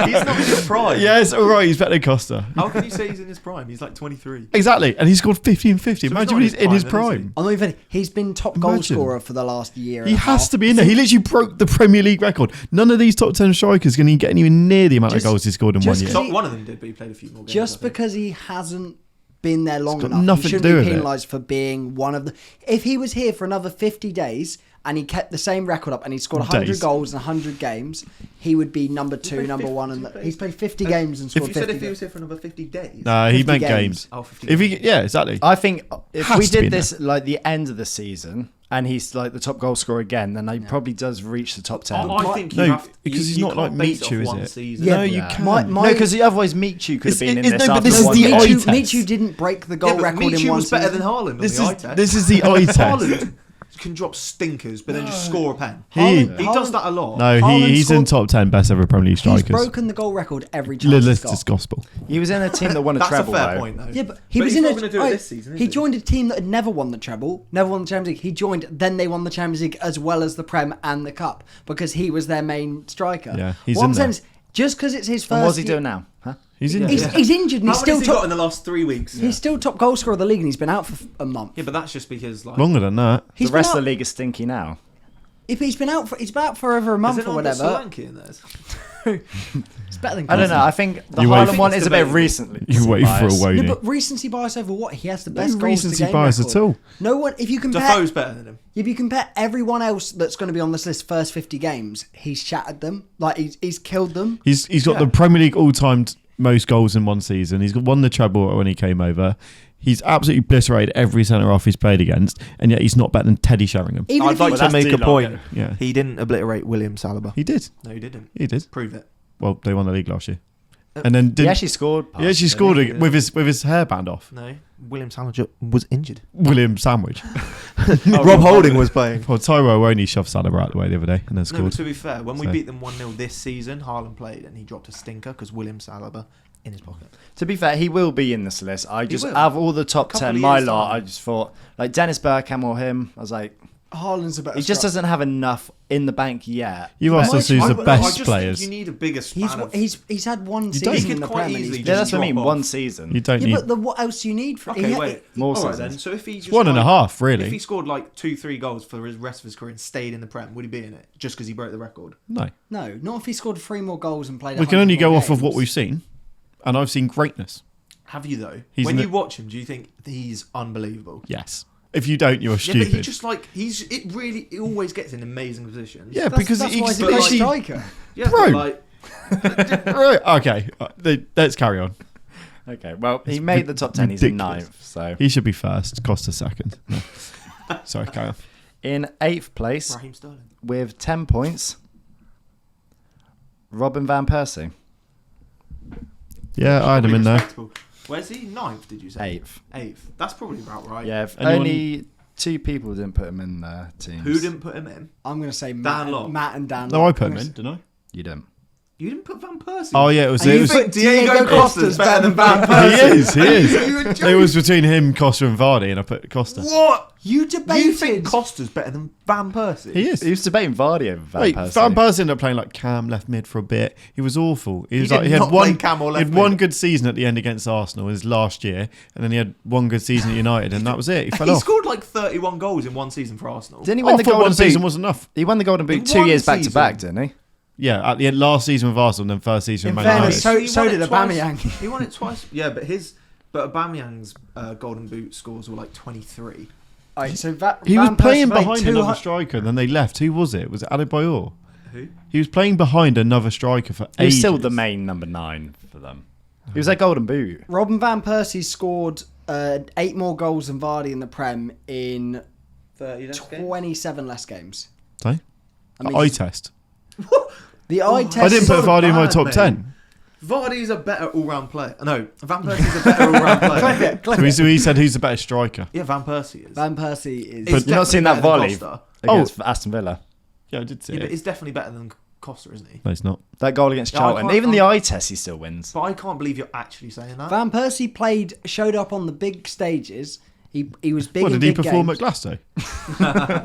Speaker 2: He's not in his prime.
Speaker 3: Yeah, it's all right. He's better than Costa.
Speaker 2: How can you say he's in his prime? He's like 23.
Speaker 3: Exactly, and he scored 50 and 50.
Speaker 2: So
Speaker 3: Imagine
Speaker 2: he's not
Speaker 3: when he's in his
Speaker 2: then, is he?
Speaker 3: prime.
Speaker 4: I'm not even. He's been top goal
Speaker 3: Imagine.
Speaker 4: scorer for the last year.
Speaker 3: He
Speaker 4: and a
Speaker 3: has
Speaker 4: half.
Speaker 3: to be in there. He literally broke the Premier League record. None of these top 10 strikers going to get anywhere near the amount of
Speaker 4: Just-
Speaker 3: goals he scored in 1
Speaker 4: just
Speaker 3: year.
Speaker 4: 'cause
Speaker 2: Top one of them did, but he played a few more games.
Speaker 4: Just
Speaker 2: I think.
Speaker 4: because he hasn't been there long
Speaker 3: got
Speaker 4: enough,
Speaker 3: nothing
Speaker 4: he
Speaker 3: to
Speaker 4: shouldn't
Speaker 3: do
Speaker 4: be
Speaker 3: with it.
Speaker 4: penalised for being one of the. If he was here for another 50 days and he kept the same record up and he scored 100
Speaker 3: Days.
Speaker 4: goals in 100 games, he would be number two,
Speaker 2: played
Speaker 4: number
Speaker 2: 50
Speaker 4: one, and
Speaker 2: he played-
Speaker 4: he's played 50 games and
Speaker 2: If
Speaker 4: scored
Speaker 2: you
Speaker 4: 50.
Speaker 2: said if he
Speaker 4: goals.
Speaker 2: was here for another 50 days.
Speaker 3: No, he
Speaker 4: 50
Speaker 3: meant
Speaker 4: games.
Speaker 3: games.
Speaker 2: Oh, 50
Speaker 3: If he, yeah, exactly.
Speaker 1: I think if
Speaker 3: Has
Speaker 1: we
Speaker 3: to be
Speaker 1: did
Speaker 3: in
Speaker 1: this like the end of the season and he's like the top goal scorer again, then he probably does reach the top 10.
Speaker 2: I think
Speaker 3: No,
Speaker 2: you have
Speaker 3: because he's
Speaker 2: you
Speaker 3: not like
Speaker 2: can't base it
Speaker 3: Michu,
Speaker 2: off
Speaker 3: is
Speaker 2: one
Speaker 3: it?
Speaker 2: season.
Speaker 4: Yeah,
Speaker 3: no, you
Speaker 1: yeah.
Speaker 3: can.
Speaker 4: My-
Speaker 1: No, because otherwise Michu could have
Speaker 3: It's-
Speaker 1: been in
Speaker 3: it's-
Speaker 1: this
Speaker 3: no, but
Speaker 1: after
Speaker 3: this is
Speaker 1: one
Speaker 3: the
Speaker 1: season.
Speaker 3: eye
Speaker 4: Michu,
Speaker 3: test.
Speaker 4: Michu didn't break the goal
Speaker 2: Yeah, but
Speaker 4: record in
Speaker 2: Michu
Speaker 4: one
Speaker 2: was better
Speaker 4: season.
Speaker 2: than Haaland on
Speaker 3: This
Speaker 2: the eye
Speaker 3: is
Speaker 2: test.
Speaker 3: this is the eye test.
Speaker 2: Haaland can drop stinkers, but then just score a pen.
Speaker 3: He
Speaker 2: He does that a lot.
Speaker 3: no,
Speaker 4: Haaland
Speaker 3: he's in
Speaker 4: scored-
Speaker 3: top 10 best ever Premier League
Speaker 4: He's
Speaker 3: strikers.
Speaker 4: broken the goal record every time.
Speaker 3: List is gospel.
Speaker 1: He was in a team that won a
Speaker 2: That's
Speaker 1: treble
Speaker 2: a fair
Speaker 1: though.
Speaker 2: point, though.
Speaker 4: Yeah, but he was
Speaker 2: he's
Speaker 4: in
Speaker 2: not
Speaker 4: a.
Speaker 2: going to do it
Speaker 4: right,
Speaker 2: this season. Is
Speaker 4: he joined a team that had never won the treble, never won the Champions League. He joined, then they won the Champions League as well as the Prem and the Cup because he was their main striker.
Speaker 3: Yeah, he's
Speaker 4: what
Speaker 3: in
Speaker 4: I'm saying
Speaker 3: there.
Speaker 4: is, just because it's his first.
Speaker 1: And what's he
Speaker 4: year-
Speaker 1: doing now? Huh?
Speaker 3: He's in.
Speaker 4: He's, he's injured and
Speaker 2: How
Speaker 4: he's
Speaker 2: many
Speaker 4: still
Speaker 2: has he got
Speaker 4: top.
Speaker 2: in the last 3 weeks?
Speaker 4: He's still top goal scorer of the league and he's been out for a month.
Speaker 2: Yeah, but that's just because like
Speaker 3: Longer than that.
Speaker 4: He's
Speaker 1: The
Speaker 4: been
Speaker 1: rest
Speaker 4: out,
Speaker 1: of the league is stinky now.
Speaker 4: If he's been out for over a
Speaker 2: Is
Speaker 4: month
Speaker 2: it
Speaker 4: or
Speaker 2: not got
Speaker 4: whatever,
Speaker 2: Solanke in there?
Speaker 4: it's better than.
Speaker 1: I don't
Speaker 4: Costa.
Speaker 1: know. I think the
Speaker 3: You wait
Speaker 1: Haaland
Speaker 3: for-
Speaker 1: one
Speaker 2: it's
Speaker 1: is a bit
Speaker 2: debatable.
Speaker 1: recently.
Speaker 3: You wait for a
Speaker 1: biased.
Speaker 3: Woney.
Speaker 4: Yeah, but recency bias over what? He has the
Speaker 3: No
Speaker 4: best goals
Speaker 3: recency
Speaker 4: to game
Speaker 3: bias
Speaker 4: record.
Speaker 3: at all.
Speaker 4: No one. If you compare,
Speaker 2: Defoe's better than him.
Speaker 4: if you compare everyone else that's going to be on this list first 50 games, he's shattered them. Like he's killed them.
Speaker 3: He's got the Premier League all-time most goals in one season. He's won the treble when he came over. He's absolutely obliterated every centre-half he's played against, and yet he's not better than Teddy Sheringham.
Speaker 4: Even
Speaker 2: I'd
Speaker 4: if
Speaker 2: like
Speaker 4: he,
Speaker 2: to
Speaker 1: that's
Speaker 2: make a
Speaker 1: D-Long,
Speaker 2: point.
Speaker 3: Yeah,
Speaker 2: He didn't obliterate William Saliba.
Speaker 3: he did.
Speaker 2: No, he didn't.
Speaker 3: He did.
Speaker 2: Prove it.
Speaker 3: Well, they won the league last year, and then
Speaker 1: He
Speaker 3: did.
Speaker 1: actually scored.
Speaker 3: He actually
Speaker 1: past,
Speaker 3: scored
Speaker 1: didn't
Speaker 3: it with his hairband off.
Speaker 2: No, William Saliba was injured.
Speaker 3: William Sandwich.
Speaker 2: Rob Holding was playing.
Speaker 3: Well, Tyrell only shoved Saliba out the way the other day and then
Speaker 2: No, but
Speaker 3: scored.
Speaker 2: to be fair, when we
Speaker 3: So-
Speaker 2: beat them 1-0 this season, Haaland played and he dropped a stinker because William Saliba in his pocket.
Speaker 1: To be fair, he will be in this list. I just
Speaker 2: will.
Speaker 1: out of all the top
Speaker 2: Couple
Speaker 1: 10,
Speaker 2: of
Speaker 1: my
Speaker 2: years'
Speaker 1: lot,
Speaker 2: time.
Speaker 1: I just thought like Dennis Bergkamp or him. I was like,
Speaker 4: Haaland's a better.
Speaker 1: he just
Speaker 4: striker.
Speaker 1: doesn't have enough in the bank yet.
Speaker 3: You asked us who's the
Speaker 2: I
Speaker 3: best
Speaker 2: just
Speaker 3: players.
Speaker 2: think you need a bigger span of...
Speaker 4: He's had one
Speaker 3: don't.
Speaker 4: season
Speaker 3: He
Speaker 4: in
Speaker 2: could
Speaker 4: the
Speaker 2: quite
Speaker 4: Premier
Speaker 2: easily
Speaker 4: League.
Speaker 1: Yeah,
Speaker 2: just
Speaker 1: that's what I mean.
Speaker 2: drop
Speaker 1: One
Speaker 2: off.
Speaker 1: season.
Speaker 3: You don't
Speaker 4: Yeah,
Speaker 3: need.
Speaker 4: but what else do you need for?
Speaker 2: Okay, wait.
Speaker 1: More
Speaker 2: All right
Speaker 1: seasons.
Speaker 2: then. So if he just
Speaker 3: One and a half, really.
Speaker 2: If he scored like 2-3 goals for the rest of his career and stayed in the Prem, would he be in it just because he broke the record?
Speaker 3: No,
Speaker 4: No, not if he scored 3 more goals and played.
Speaker 3: we can only
Speaker 4: 100 more
Speaker 3: go off of what
Speaker 4: games.
Speaker 3: we've seen, and I've seen greatness.
Speaker 2: Have you though?
Speaker 3: He's
Speaker 2: when
Speaker 3: in
Speaker 2: you
Speaker 3: the-
Speaker 2: watch him, do you think he's unbelievable?
Speaker 3: Yes. If you don't, you're
Speaker 2: Yeah,
Speaker 3: stupid.
Speaker 2: but he just like he always gets in amazing positions.
Speaker 3: Yeah,
Speaker 4: That's,
Speaker 3: because
Speaker 4: that's
Speaker 3: he's
Speaker 4: why he's a
Speaker 2: but
Speaker 4: great
Speaker 2: like-
Speaker 4: striker.
Speaker 2: yeah,
Speaker 3: Bro.
Speaker 2: but like
Speaker 3: right. Okay, let's carry on.
Speaker 1: Okay, well, he made the top 10. He's in
Speaker 3: ridiculous.
Speaker 1: ninth. So
Speaker 3: He should be first. Costa second. No. Sorry, carry on.
Speaker 1: in eighth place
Speaker 2: Raheem Sterling.
Speaker 1: with 10 points, Robin van Persie.
Speaker 3: Yeah, I had him
Speaker 2: Probably
Speaker 3: in there.
Speaker 2: respectable. Where's he? Ninth, did you say?
Speaker 1: Eighth.
Speaker 2: Eighth. That's probably about right.
Speaker 1: Yeah, if
Speaker 3: Anyone-
Speaker 1: only 2 people didn't put him in their teams.
Speaker 2: Who didn't put him in?
Speaker 4: I'm going to say
Speaker 2: Dan Locke.
Speaker 4: Matt and Dan.
Speaker 3: No, I
Speaker 4: Locke.
Speaker 3: put
Speaker 4: I'm
Speaker 3: him
Speaker 4: gonna
Speaker 3: in, didn't I?
Speaker 1: You didn't.
Speaker 2: You didn't put Van Persie.
Speaker 3: Oh yeah, it was.
Speaker 4: And
Speaker 3: It
Speaker 4: you
Speaker 3: was.
Speaker 4: think
Speaker 2: Diego
Speaker 4: Diego
Speaker 2: Costa's
Speaker 4: Costa's better than Van
Speaker 3: He
Speaker 4: Persie?
Speaker 3: is. He is.
Speaker 2: You were
Speaker 3: It
Speaker 2: joking.
Speaker 3: was between him, Costa, and Vardy, and I put Costa.
Speaker 2: What?
Speaker 4: You debated.
Speaker 2: You think Costa's better than Van Persie?
Speaker 3: He is.
Speaker 1: He was debating Vardy over Van
Speaker 3: Wait,
Speaker 1: Persie.
Speaker 3: Van Persie ended up playing like Cam left mid for a bit. He was awful. He was
Speaker 2: did
Speaker 3: like he had
Speaker 2: not play
Speaker 3: one.
Speaker 2: Cam or
Speaker 3: He had
Speaker 2: left
Speaker 3: one
Speaker 2: mid.
Speaker 3: good season at the end against Arsenal his last year, and then he had one good season at United, and that was it. He fell
Speaker 2: He
Speaker 3: off.
Speaker 2: scored like 31 goals in one season for Arsenal.
Speaker 1: Didn't he
Speaker 3: I
Speaker 1: win the
Speaker 3: thought
Speaker 1: Golden
Speaker 3: one season
Speaker 1: Boot?
Speaker 3: was enough.
Speaker 1: He won the Golden
Speaker 2: In
Speaker 1: Boot 2
Speaker 2: one
Speaker 1: years back to
Speaker 2: season.
Speaker 1: back, didn't he?
Speaker 3: Yeah, at the end, last season with Arsenal, then first season
Speaker 4: In
Speaker 3: with Man
Speaker 4: fairness,
Speaker 3: United.
Speaker 4: so
Speaker 2: won
Speaker 4: did
Speaker 2: it twice.
Speaker 4: Aubameyang.
Speaker 2: He won it twice. Yeah, but Aubameyang's Golden Boot scores were like 23.
Speaker 4: Right, so
Speaker 3: He was
Speaker 4: Van Persie
Speaker 3: playing
Speaker 4: played
Speaker 3: behind
Speaker 4: 200
Speaker 3: another striker, and then they left. Who was it? Was it Adebayor?
Speaker 2: Who?
Speaker 3: He was playing behind another striker for
Speaker 1: He was
Speaker 3: ages.
Speaker 1: still the main number 9 for them. He was their Golden Boot.
Speaker 4: Robin van Persie scored 8 more goals than Vardy in the Prem in
Speaker 2: 30
Speaker 4: 27 less games.
Speaker 3: Sorry?
Speaker 4: I mean,
Speaker 3: Eye test.
Speaker 4: the
Speaker 2: Oh,
Speaker 4: eye
Speaker 2: I
Speaker 4: test.
Speaker 3: I didn't put
Speaker 2: so
Speaker 3: Vardy in my
Speaker 2: bad,
Speaker 3: top
Speaker 2: mate.
Speaker 3: 10.
Speaker 2: Vardy's a better all-round player. No, Van Persie's a better all-round player.
Speaker 3: So he said who's the better striker?
Speaker 2: Yeah, Van Persie is.
Speaker 4: Van Persie is.
Speaker 2: It's
Speaker 1: You've not seen that
Speaker 2: definitely
Speaker 1: volley
Speaker 2: better
Speaker 1: against Aston Villa.
Speaker 3: Yeah, I did see
Speaker 2: Yeah, but
Speaker 3: it.
Speaker 2: it's definitely better than Costa, isn't he?
Speaker 3: No, it's not.
Speaker 1: That goal against
Speaker 2: Yeah, I
Speaker 1: Charlton.
Speaker 2: can't-
Speaker 1: Even the eye test, he still wins.
Speaker 2: But I can't believe you're actually saying that.
Speaker 4: Van Persie showed up on the big stages He was big
Speaker 3: What
Speaker 4: in
Speaker 3: did he
Speaker 4: big
Speaker 3: perform
Speaker 4: games.
Speaker 3: at Glasgow?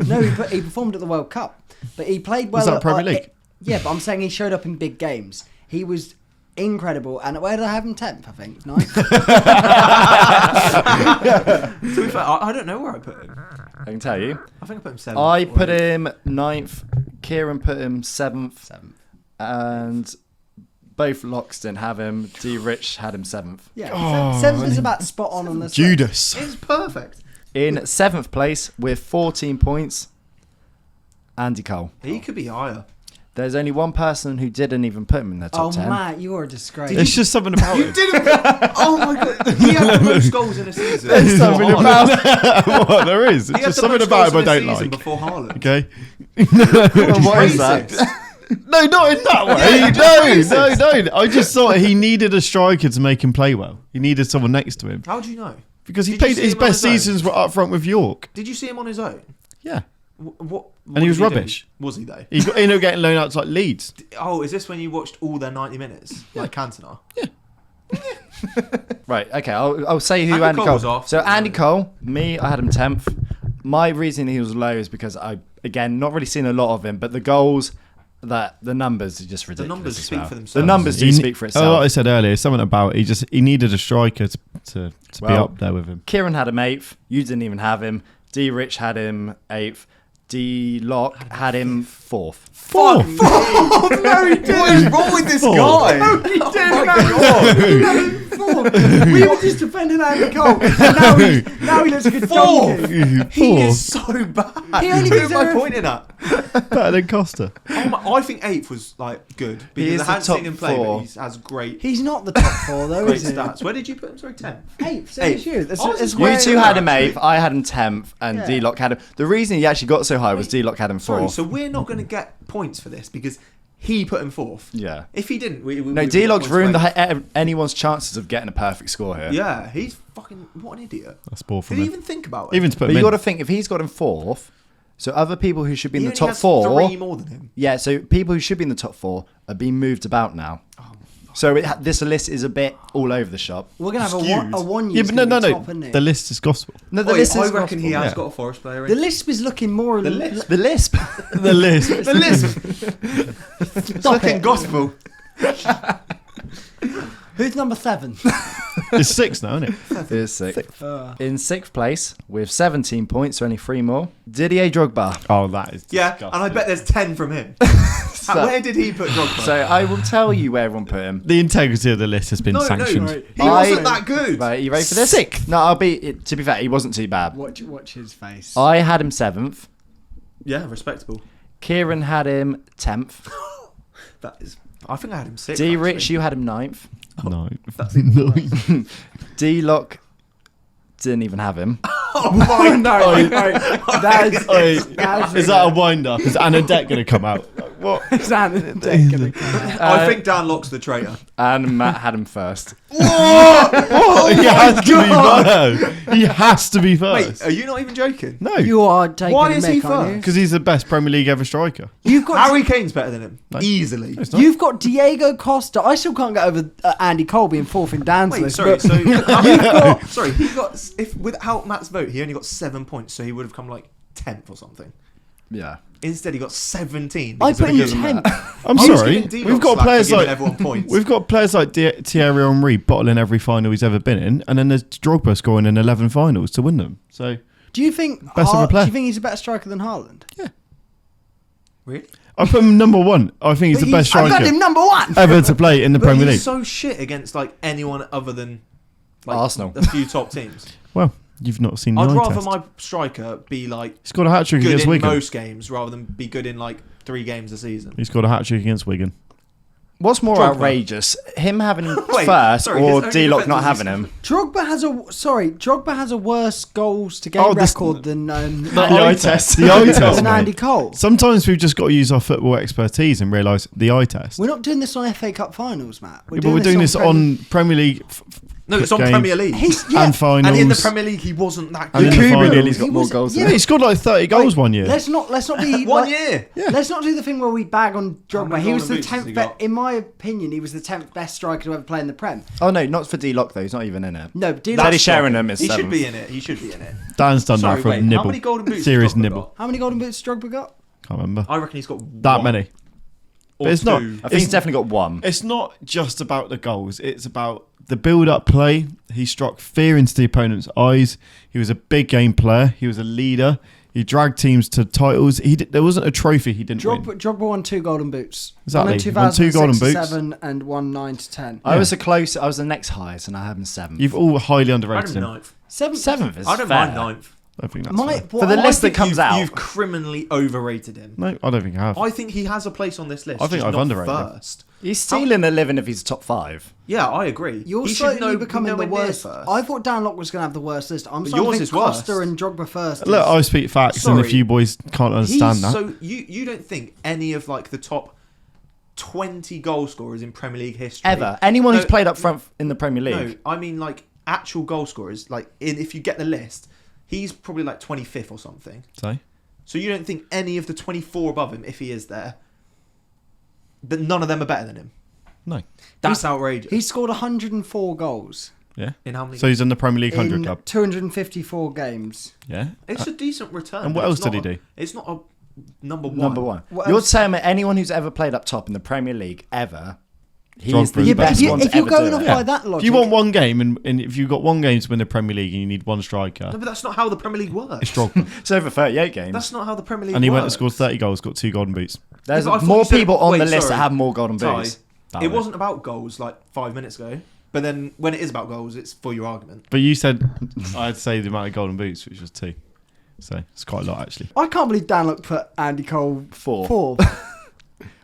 Speaker 4: No, he performed at the World Cup, but he played well.
Speaker 3: Was that Premier League?
Speaker 4: Yeah, but I'm saying he showed up in big games. He was incredible. And where did I have him? 10th, I think. 9th.
Speaker 2: To be fair, I don't know where I put him.
Speaker 1: I can tell you.
Speaker 2: I think I put him 7th.
Speaker 1: I put him 9th. Kieran put him 7th.
Speaker 4: 7th.
Speaker 1: And both locks didn't have him. D. Rich had him 7th.
Speaker 4: Yeah,
Speaker 3: Oh,
Speaker 4: 7th is about spot on the
Speaker 3: Judas.
Speaker 2: It's perfect.
Speaker 1: In 7th place with 14 points, Andy Cole.
Speaker 2: He could be higher.
Speaker 1: There's only one person who didn't even put him in their top
Speaker 4: Oh,
Speaker 1: 10.
Speaker 4: Matt, you are a disgrace.
Speaker 3: It's just something about
Speaker 2: You
Speaker 3: it.
Speaker 2: didn't. Oh my god. He had the most goals in a season.
Speaker 3: There's something
Speaker 2: Before
Speaker 3: about what there is.
Speaker 2: He
Speaker 3: It's
Speaker 2: had
Speaker 3: just
Speaker 2: the
Speaker 3: something
Speaker 2: most
Speaker 3: about
Speaker 2: goals
Speaker 3: him I
Speaker 2: in a
Speaker 3: don't
Speaker 2: season
Speaker 3: like.
Speaker 2: Before Haaland.
Speaker 3: Okay.
Speaker 1: What is that?
Speaker 3: No, not in that way. No. I just thought he needed a striker to make him play well. He needed someone next to him
Speaker 2: How do you know?
Speaker 3: because he
Speaker 2: Did you
Speaker 3: played
Speaker 2: see
Speaker 3: his
Speaker 2: him on
Speaker 3: best
Speaker 2: his own?
Speaker 3: seasons were up front with York.
Speaker 2: Did you see him on his own?
Speaker 3: Yeah,
Speaker 2: What
Speaker 3: and he was
Speaker 2: did do?
Speaker 3: rubbish.
Speaker 2: Was he though?
Speaker 3: He ended up getting loaned out to like Leeds.
Speaker 2: Oh, is this when you watched all their 90 minutes? Like Cantona?
Speaker 1: Right, okay, I'll say who
Speaker 2: Andy
Speaker 1: Andy
Speaker 2: Cole
Speaker 1: Cole
Speaker 2: was off.
Speaker 1: So Andy Cole, me, I had him 10th. My reason he was low is because I, again, not really seen a lot of him, but the goals, the numbers are just ridiculous.
Speaker 2: numbers
Speaker 1: as
Speaker 2: speak
Speaker 1: well.
Speaker 2: for themselves.
Speaker 1: The numbers do speak for
Speaker 3: Like
Speaker 1: itself.
Speaker 3: I said earlier, something about he needed a striker to be
Speaker 1: Well,
Speaker 3: up there with him.
Speaker 1: Kieran had him 8th. You didn't even have him. D. Rich had him 8th. D. Lock had him 4th.
Speaker 3: Four.
Speaker 2: No, he didn't. What is wrong with this guy?
Speaker 4: No, he
Speaker 2: Oh
Speaker 4: didn't.
Speaker 2: my God.
Speaker 4: We were just defending Andy Cole. Now he looks like a donkey.
Speaker 2: He is so bad.
Speaker 4: He only
Speaker 2: Who
Speaker 4: gives
Speaker 2: am I
Speaker 4: her a-
Speaker 2: pointing at?
Speaker 3: Better than Costa.
Speaker 2: Oh my, I think 8th was like good because
Speaker 1: is
Speaker 2: I
Speaker 1: the
Speaker 2: hadn't
Speaker 1: top
Speaker 2: seen him play,
Speaker 1: 4.
Speaker 2: but he has great,
Speaker 4: He's not the top 4 though,
Speaker 2: great
Speaker 4: is he?
Speaker 2: stats. Where did you put him? Sorry, 10th.
Speaker 4: 8th, so
Speaker 2: Eighth.
Speaker 4: is you. That's,
Speaker 2: I was
Speaker 4: that's
Speaker 2: just
Speaker 1: You
Speaker 4: where-
Speaker 1: two had him
Speaker 2: actually.
Speaker 1: 8th. I had him 10th. And
Speaker 4: Yeah.
Speaker 1: D. Lock had him. The reason he actually got so high was D. Lock had him 4th.
Speaker 2: Sorry, so we're not going to get points for this because he put him 4th.
Speaker 1: Yeah.
Speaker 2: If he didn't, we
Speaker 1: No,
Speaker 2: would
Speaker 1: D.
Speaker 2: get
Speaker 1: Lock's
Speaker 2: points
Speaker 1: ruined
Speaker 2: later.
Speaker 1: anyone's chances of getting a perfect score here.
Speaker 2: Yeah, he's fucking what an idiot.
Speaker 3: That's poor
Speaker 2: Did
Speaker 3: from
Speaker 2: he
Speaker 3: him.
Speaker 2: even think about it?
Speaker 3: Even to put
Speaker 1: But
Speaker 3: him
Speaker 1: you
Speaker 3: in.
Speaker 1: got to think, if he's got him 4th, so other people who should be in
Speaker 2: he
Speaker 1: the
Speaker 2: only
Speaker 1: top
Speaker 2: has
Speaker 1: 4...
Speaker 2: 3 more than him.
Speaker 1: Yeah, so people who should be in the top 4 are being moved about now. So this list is a bit all over the shop.
Speaker 4: We're going to have
Speaker 2: Skewed.
Speaker 4: a one
Speaker 3: Yeah,
Speaker 4: year
Speaker 3: but no.
Speaker 4: top, isn't it?
Speaker 3: The list is gospel.
Speaker 1: No, the
Speaker 2: Oi,
Speaker 1: list
Speaker 2: I
Speaker 1: is
Speaker 2: reckon he
Speaker 1: gospel.
Speaker 2: has
Speaker 3: Yeah.
Speaker 2: got a Forest player in.
Speaker 4: The list is looking more...
Speaker 2: The list.
Speaker 1: The lisp.
Speaker 3: The list.
Speaker 2: The list. It's
Speaker 4: Stop
Speaker 2: fucking
Speaker 4: it.
Speaker 2: gospel.
Speaker 4: Who's number 7?
Speaker 3: It's 6 now, isn't it?
Speaker 1: is 6th. In 6th place, with 17 points, so only 3 more, Didier Drogba.
Speaker 3: Oh, that is
Speaker 2: Yeah,
Speaker 3: disgusting.
Speaker 2: and I bet there's 10 from him. Where did he put Drogba?
Speaker 1: So I will tell you where everyone put him.
Speaker 3: The integrity of the list has been
Speaker 2: no,
Speaker 3: sanctioned.
Speaker 2: no, he wasn't that good.
Speaker 1: Right, you ready for this?
Speaker 3: 6th.
Speaker 1: No, to be fair, he wasn't too bad.
Speaker 4: Watch his face.
Speaker 1: I had him 7th.
Speaker 2: Yeah, respectable.
Speaker 1: Kieran had him 10th.
Speaker 2: That is. I think I had him 6th.
Speaker 1: D. Rich, you had him 9th.
Speaker 3: No.
Speaker 2: That's even worse.
Speaker 1: D. Lock didn't even have him.
Speaker 2: Oh my
Speaker 4: no,
Speaker 2: god!
Speaker 4: that is...
Speaker 3: Is that a wind up? Is Anna Deck going to come out? What?
Speaker 4: Is that
Speaker 2: I think Dan Locke's the traitor.
Speaker 1: And Matt had him first.
Speaker 3: He has to be first. He has to be
Speaker 2: Wait,
Speaker 3: first.
Speaker 2: are you not even joking?
Speaker 3: No.
Speaker 4: You are taking
Speaker 2: Why
Speaker 4: a
Speaker 2: is he
Speaker 4: mick, aren't you?
Speaker 3: Because he's the best Premier League ever striker.
Speaker 4: You've got
Speaker 2: Harry Kane's better than him. Easily.
Speaker 3: It's not.
Speaker 4: You've got Diego Costa. I still can't get over Andy Cole being 4th in Dan's
Speaker 2: Wait,
Speaker 4: list.
Speaker 2: sorry.
Speaker 4: but-
Speaker 2: So you've got. Sorry, he got. If without Matt's vote, he only got 7 points, so he would have come like 10th or something.
Speaker 1: Yeah.
Speaker 2: Instead, he got 17.
Speaker 4: I
Speaker 2: because
Speaker 4: put
Speaker 2: of
Speaker 4: him
Speaker 2: because of Matt.
Speaker 4: 10th.
Speaker 3: I'm
Speaker 2: I was
Speaker 3: sorry.
Speaker 2: giving D-Lock
Speaker 3: We've got
Speaker 2: slack for
Speaker 3: players
Speaker 2: giving
Speaker 3: like
Speaker 2: everyone points.
Speaker 3: we've got players like Thierry Henry bottling every final he's ever been in, and then there's Drogba scoring in 11 finals to win them. So
Speaker 4: Do you think
Speaker 3: Best of a
Speaker 4: do
Speaker 3: player.
Speaker 4: you think he's a better striker than Haaland?
Speaker 2: Really?
Speaker 3: I put him number 1. I think he's
Speaker 4: But
Speaker 3: the best
Speaker 4: I've got
Speaker 3: striker
Speaker 4: him number 1.
Speaker 3: ever to play in the
Speaker 2: But
Speaker 3: Premier
Speaker 2: he's
Speaker 3: League.
Speaker 2: so shit against like anyone other than like,
Speaker 1: Arsenal.
Speaker 2: a few top teams.
Speaker 3: Well, you've not seen the
Speaker 2: I'd
Speaker 3: eye
Speaker 2: rather
Speaker 3: test.
Speaker 2: my striker be like
Speaker 3: He scored a hat trick
Speaker 2: good
Speaker 3: against
Speaker 2: in
Speaker 3: Wigan.
Speaker 2: most games rather than be good in like 3 games a season.
Speaker 3: He scored a hat trick against Wigan.
Speaker 1: What's more
Speaker 2: Drogba.
Speaker 1: outrageous, him having him
Speaker 2: Wait,
Speaker 1: first
Speaker 2: sorry,
Speaker 1: or
Speaker 2: his only
Speaker 1: D. Lock
Speaker 2: defence
Speaker 1: not
Speaker 2: was
Speaker 1: having
Speaker 2: his-
Speaker 1: him?
Speaker 4: Drogba has a worse goals to game
Speaker 3: Oh, this-
Speaker 4: record than
Speaker 3: The eye test. The eye test,
Speaker 4: than Andy
Speaker 3: mate.
Speaker 4: Cole.
Speaker 3: Sometimes we've just got to use our football expertise and realise the eye test.
Speaker 4: We're not doing this on FA Cup finals, Matt.
Speaker 3: But we're doing this on Premier League
Speaker 2: No, it's on
Speaker 3: games.
Speaker 2: Premier League.
Speaker 3: And finals.
Speaker 2: And in the Premier League, he wasn't that
Speaker 3: And
Speaker 2: good.
Speaker 3: in the
Speaker 1: Kubu
Speaker 3: finals.
Speaker 1: nearly's got
Speaker 4: He
Speaker 1: more
Speaker 4: was-
Speaker 1: goals.
Speaker 3: Yeah,
Speaker 1: than
Speaker 3: he scored like 30 goals one year.
Speaker 4: Let's not be
Speaker 2: One year.
Speaker 4: Let's not do the thing where we bag on
Speaker 2: How
Speaker 4: Drogba.
Speaker 2: many
Speaker 4: He was
Speaker 2: golden
Speaker 4: the
Speaker 2: boots has
Speaker 4: 10th.
Speaker 2: he got?
Speaker 4: In my opinion, he was the 10th best striker to ever play in the Prem.
Speaker 1: Oh no, not for D-Lock though. He's not even in it.
Speaker 4: No,
Speaker 1: Teddy Sheringham is
Speaker 2: He should
Speaker 1: seventh.
Speaker 2: be in it. He should be in it.
Speaker 3: Dan's done
Speaker 2: Sorry,
Speaker 3: that for
Speaker 2: wait,
Speaker 3: a nibble.
Speaker 2: how many golden boots?
Speaker 3: Serious
Speaker 2: has Drogba
Speaker 3: nibble.
Speaker 2: got?
Speaker 4: How many golden boots Drogba got?
Speaker 3: Can't remember.
Speaker 2: I reckon he's got
Speaker 3: That
Speaker 2: one
Speaker 3: many.
Speaker 2: or
Speaker 3: But it's not-
Speaker 2: two.
Speaker 1: I think he's definitely got one.
Speaker 3: It's not just about the goals. It's about the build-up play. He struck fear into the opponent's eyes. He was a big game player. He was a leader. He dragged teams to titles. There wasn't a trophy he didn't win.
Speaker 4: Drogba won 2 golden boots.
Speaker 3: Exactly.
Speaker 4: One in
Speaker 3: He won 2 golden
Speaker 4: 2007 and one 9 to 10.
Speaker 1: I was I was the next highest, and I have him seventh.
Speaker 3: You've all highly
Speaker 2: I
Speaker 3: underrated
Speaker 2: don't
Speaker 3: him.
Speaker 2: ninth.
Speaker 1: Seventh is
Speaker 2: I don't
Speaker 1: fair.
Speaker 2: mind ninth.
Speaker 3: I think that's
Speaker 4: My,
Speaker 3: fair.
Speaker 4: what
Speaker 1: For the
Speaker 4: I
Speaker 1: list that
Speaker 4: think-
Speaker 1: comes out.
Speaker 2: You've criminally overrated him.
Speaker 3: No, I don't think I have.
Speaker 2: I think he has a place on this list.
Speaker 3: I think
Speaker 2: just
Speaker 3: I've
Speaker 2: not
Speaker 3: underrated him.
Speaker 2: first.
Speaker 1: He's stealing a living if he's top 5.
Speaker 2: Yeah, I agree.
Speaker 4: You're
Speaker 2: he should
Speaker 4: slowly
Speaker 2: know,
Speaker 4: becoming the
Speaker 2: nowhere near
Speaker 4: worst.
Speaker 2: first.
Speaker 4: I thought Dan Locke was going to have the worst list. I'm
Speaker 2: But
Speaker 4: starting to
Speaker 2: yours
Speaker 4: think
Speaker 2: is worse.
Speaker 4: Costa and Drogba first.
Speaker 3: Look, I speak facts, and if
Speaker 2: Sorry.
Speaker 3: you boys can't understand that,
Speaker 2: So you don't think any of like the top 20 goal scorers in Premier League history
Speaker 1: Ever. Anyone who's
Speaker 2: No,
Speaker 1: played up front in the Premier
Speaker 2: No,
Speaker 1: League.
Speaker 2: I mean like actual goal scorers. Like if you get the list, he's probably like 25th or something. So you don't think any of the 24 above him, if he is there, that none of them are better than him?
Speaker 3: no.
Speaker 2: That's outrageous.
Speaker 4: He scored 104 goals
Speaker 3: Yeah.
Speaker 2: in how many?
Speaker 3: So he's in the Premier League 100
Speaker 4: in
Speaker 3: club.
Speaker 4: 254 games.
Speaker 3: Yeah.
Speaker 2: It's a decent return.
Speaker 3: and what
Speaker 2: but
Speaker 3: else
Speaker 2: it's
Speaker 3: did he
Speaker 2: not
Speaker 3: do?
Speaker 2: It's not a number one.
Speaker 1: Number one.
Speaker 4: What
Speaker 1: You're
Speaker 4: else?
Speaker 1: telling me anyone who's ever played up top in the Premier League ever, he's
Speaker 3: Drogba's
Speaker 1: the
Speaker 3: Yeah,
Speaker 4: but
Speaker 1: best
Speaker 4: if, you,
Speaker 1: one to
Speaker 4: if you're
Speaker 1: ever
Speaker 4: going
Speaker 1: do
Speaker 4: off
Speaker 1: it.
Speaker 4: by that logic,
Speaker 3: If you want one game, and if you've got one game to win the Premier League and you need one striker,
Speaker 2: No, but that's not how the Premier League works.
Speaker 3: it's Drogba.
Speaker 1: It's over 38 games.
Speaker 2: That's not how the Premier League
Speaker 3: And he
Speaker 2: works.
Speaker 3: went and scored 30 goals, got 2 golden boots.
Speaker 1: There's
Speaker 2: Yeah, but I thought
Speaker 1: more
Speaker 2: you said-
Speaker 1: people on
Speaker 2: wait,
Speaker 1: the list
Speaker 2: sorry.
Speaker 1: that have more golden
Speaker 2: Ty,
Speaker 1: boots.
Speaker 2: It wasn't about goals like 5 minutes ago. But then when it is about goals, it's for your argument.
Speaker 3: But you said I'd say the amount of golden boots, which was 2. So it's quite a lot, actually.
Speaker 4: I can't believe Dan Locke put Andy Cole
Speaker 1: Four.
Speaker 4: fourth.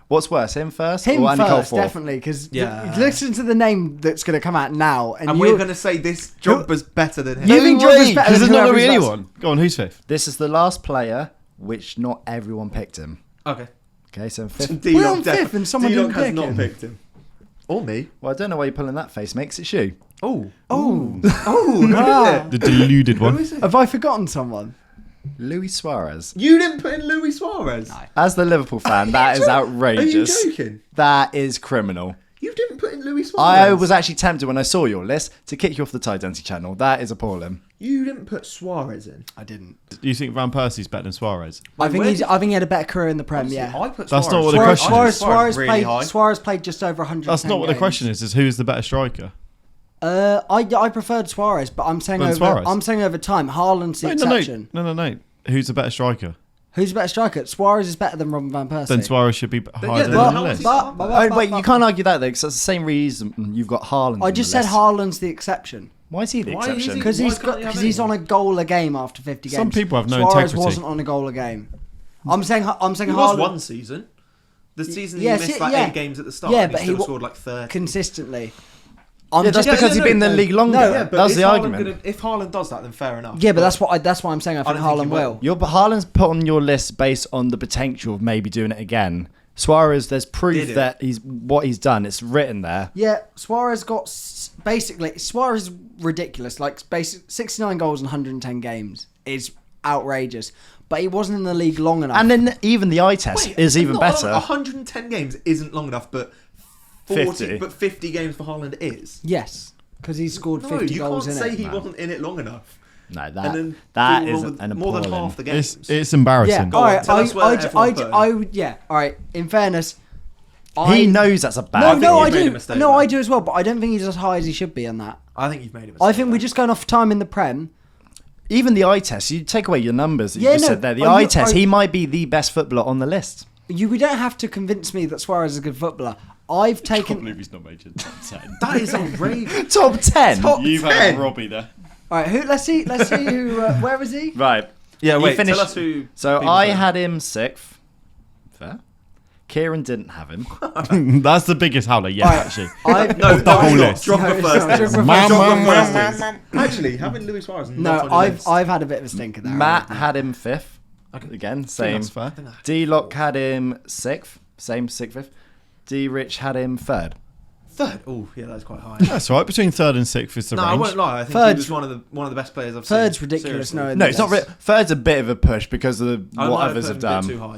Speaker 1: What's worse, him first
Speaker 4: Him
Speaker 1: or Andy Cole
Speaker 4: first,
Speaker 1: fourth?
Speaker 4: definitely, because
Speaker 2: Yeah.
Speaker 4: listen to the name that's going to come out now, and
Speaker 2: And
Speaker 4: you're-
Speaker 2: we're going to say this Drogba's better than him.
Speaker 4: You think Drogba's better
Speaker 3: Because
Speaker 4: than
Speaker 3: there's not
Speaker 4: whoever
Speaker 3: going to be
Speaker 4: he's about-
Speaker 3: anyone. Go on, who's 5th?
Speaker 1: This is the last player which not everyone picked him.
Speaker 2: Okay.
Speaker 1: Okay, so fifth.
Speaker 4: We're on fifth and someone didn't
Speaker 2: has
Speaker 4: pick
Speaker 2: not
Speaker 4: him.
Speaker 2: picked him. Or me.
Speaker 1: Well, I don't know why you're pulling that face, mate. 'Cause it's you.
Speaker 2: Oh.
Speaker 4: Oh,
Speaker 2: Oh, who
Speaker 4: Ah.
Speaker 2: is it?
Speaker 3: The deluded
Speaker 2: Who
Speaker 3: one.
Speaker 2: is it?
Speaker 4: have I forgotten someone?
Speaker 1: Luis Suarez.
Speaker 2: You didn't put in Luis Suarez?
Speaker 4: No.
Speaker 1: As the Liverpool fan, that is outrageous.
Speaker 2: Are you joking?
Speaker 1: That is criminal.
Speaker 2: You didn't put in Luis Suarez?
Speaker 1: I was actually tempted when I saw your list to kick you off the Tidency channel. That is appalling.
Speaker 2: You didn't put Suarez in.
Speaker 4: I didn't.
Speaker 3: Do you think Van Persie's better than Suarez?
Speaker 4: I think
Speaker 2: where
Speaker 4: I think he had a better career in the Prem.
Speaker 2: Honestly,
Speaker 4: Yeah.
Speaker 2: I put
Speaker 3: That's
Speaker 2: Suarez.
Speaker 3: not what the
Speaker 4: Suarez,
Speaker 3: question is.
Speaker 4: Suarez
Speaker 2: really
Speaker 4: played.
Speaker 2: high.
Speaker 4: Suarez played just over 100.
Speaker 3: That's not what the question is who's the better striker?
Speaker 4: I preferred Suarez, but I'm saying
Speaker 3: Than
Speaker 4: over.
Speaker 3: Suarez?
Speaker 4: I'm saying over time, Haaland's the exception.
Speaker 3: No. Who's the better striker?
Speaker 4: Who's the better striker? Suarez is better than Robin van Persie.
Speaker 3: Then Suarez should be higher than
Speaker 2: then
Speaker 3: on the
Speaker 2: how
Speaker 3: list.
Speaker 2: is he-
Speaker 1: Oh, wait, you can't argue that though, because that's the same reason you've got Haaland.
Speaker 4: I
Speaker 1: on
Speaker 4: just
Speaker 1: the
Speaker 4: said
Speaker 1: list.
Speaker 4: Haaland's the exception
Speaker 1: Why is he the
Speaker 2: Why is he-
Speaker 1: exception?
Speaker 4: because
Speaker 2: Why
Speaker 4: he's
Speaker 2: can't you have
Speaker 4: he's on
Speaker 2: anyone?
Speaker 4: a goal a game after 50 games.
Speaker 3: Some people have no
Speaker 4: Suarez
Speaker 3: integrity.
Speaker 4: wasn't on a goal a game. I'm saying
Speaker 2: He
Speaker 4: Haaland
Speaker 2: was one season. The season he
Speaker 4: Yes,
Speaker 2: missed
Speaker 4: yeah,
Speaker 2: like
Speaker 4: yeah.
Speaker 2: 8 games at the start.
Speaker 4: Yeah,
Speaker 2: and
Speaker 4: but
Speaker 2: he
Speaker 4: he
Speaker 2: still
Speaker 4: wa-
Speaker 2: scored like 30.
Speaker 4: consistently.
Speaker 1: Yeah, that's
Speaker 2: Yeah,
Speaker 1: because
Speaker 2: yeah,
Speaker 1: he's
Speaker 2: no,
Speaker 1: been in the
Speaker 2: no.
Speaker 1: league longer.
Speaker 4: No,
Speaker 2: Yeah, but
Speaker 1: that's
Speaker 2: if
Speaker 1: the
Speaker 2: Haaland
Speaker 1: argument.
Speaker 2: if Haaland does that, then fair enough.
Speaker 4: Yeah, but that's why I'm saying I think
Speaker 2: don't think
Speaker 4: Haaland
Speaker 2: he
Speaker 4: will.
Speaker 2: will.
Speaker 1: But Haaland's put on your list based on the potential of maybe doing it again. Suarez, there's proof
Speaker 2: Did it?
Speaker 1: that what he's done. It's written there.
Speaker 4: Yeah, Suarez got basically Suarez is ridiculous. Like basic 69 goals in 110 games is outrageous. But he wasn't in the league long enough.
Speaker 1: And then even the eye test
Speaker 2: Wait,
Speaker 1: is even
Speaker 2: not
Speaker 1: better.
Speaker 2: 110 games isn't long enough, but 40,
Speaker 1: 50.
Speaker 2: but 50 games for Haaland is.
Speaker 4: yes, because he scored
Speaker 2: No,
Speaker 4: 50
Speaker 2: you
Speaker 4: goals
Speaker 2: can't
Speaker 4: in
Speaker 2: say
Speaker 4: it.
Speaker 2: he wasn't in it long enough.
Speaker 1: No,
Speaker 2: And
Speaker 1: that
Speaker 2: then
Speaker 1: that
Speaker 2: do
Speaker 1: is
Speaker 2: more than-
Speaker 1: an
Speaker 2: more than
Speaker 1: appalling.
Speaker 2: half the games.
Speaker 3: It's embarrassing.
Speaker 4: Yeah,
Speaker 2: Go
Speaker 4: all
Speaker 2: on,
Speaker 4: right.
Speaker 2: tell us where everyone put him.
Speaker 4: Yeah, all right. In fairness,
Speaker 1: He knows that's a
Speaker 4: No,
Speaker 1: bad
Speaker 4: no, I
Speaker 2: you've made a
Speaker 4: do.
Speaker 2: mistake
Speaker 4: No,
Speaker 2: there.
Speaker 4: I do as well. But I don't think he's as high as he should be on that.
Speaker 2: I think you've made a mistake.
Speaker 4: I think we're just going off time in the Prem.
Speaker 1: Even the eye test, you take away your numbers that you
Speaker 4: Yeah,
Speaker 1: just
Speaker 4: no,
Speaker 1: said there. The
Speaker 4: I-
Speaker 1: eye test,
Speaker 4: I-
Speaker 1: he might be the best footballer on the list.
Speaker 4: We don't have to convince me that Suarez is a good footballer. I've taken.
Speaker 3: he's not made it top 10.
Speaker 2: that is outrageous.
Speaker 1: Top 10?
Speaker 2: Top
Speaker 3: You've
Speaker 2: 10.
Speaker 3: had Robbie there.
Speaker 4: All right, who? Let's see who. Where is he?
Speaker 1: Right.
Speaker 2: Yeah,
Speaker 1: You
Speaker 2: wait.
Speaker 1: finished-
Speaker 2: Tell us who.
Speaker 1: So
Speaker 2: people
Speaker 1: I
Speaker 2: put.
Speaker 1: had him 6th. Fair. Kieran didn't have him.
Speaker 3: That's the biggest howler yet,
Speaker 4: Alright.
Speaker 3: actually.
Speaker 2: No,
Speaker 3: the whole
Speaker 2: it's not.
Speaker 3: list.
Speaker 2: Drop
Speaker 4: No,
Speaker 2: the
Speaker 4: it's
Speaker 2: first.
Speaker 4: not.
Speaker 2: is.
Speaker 4: Drop the
Speaker 3: Man,
Speaker 2: Drop the
Speaker 3: man,
Speaker 2: first
Speaker 3: man,
Speaker 2: is. Actually, having Luis Suarez not
Speaker 4: No,
Speaker 2: on your list.
Speaker 4: I've had a bit of a stinker there.
Speaker 1: Matt had him 5th.
Speaker 2: Okay.
Speaker 1: Again, same.
Speaker 3: That's fair.
Speaker 1: D-Lock had him 6th. Same 6th, 5th. D-Rich had him 3rd.
Speaker 2: Third. Oh, yeah, that's quite high.
Speaker 3: That's right. Between third and sixth is the
Speaker 2: No, I
Speaker 3: range.
Speaker 2: won't lie. I think
Speaker 4: Third's-
Speaker 2: he was one of the best players I've
Speaker 4: Third's
Speaker 2: seen.
Speaker 4: ridiculous.
Speaker 2: Seriously.
Speaker 1: No, it's not. Third's a bit of a push because of
Speaker 2: I
Speaker 1: what
Speaker 2: might have
Speaker 1: others
Speaker 2: put
Speaker 1: have
Speaker 2: him a bit
Speaker 1: done.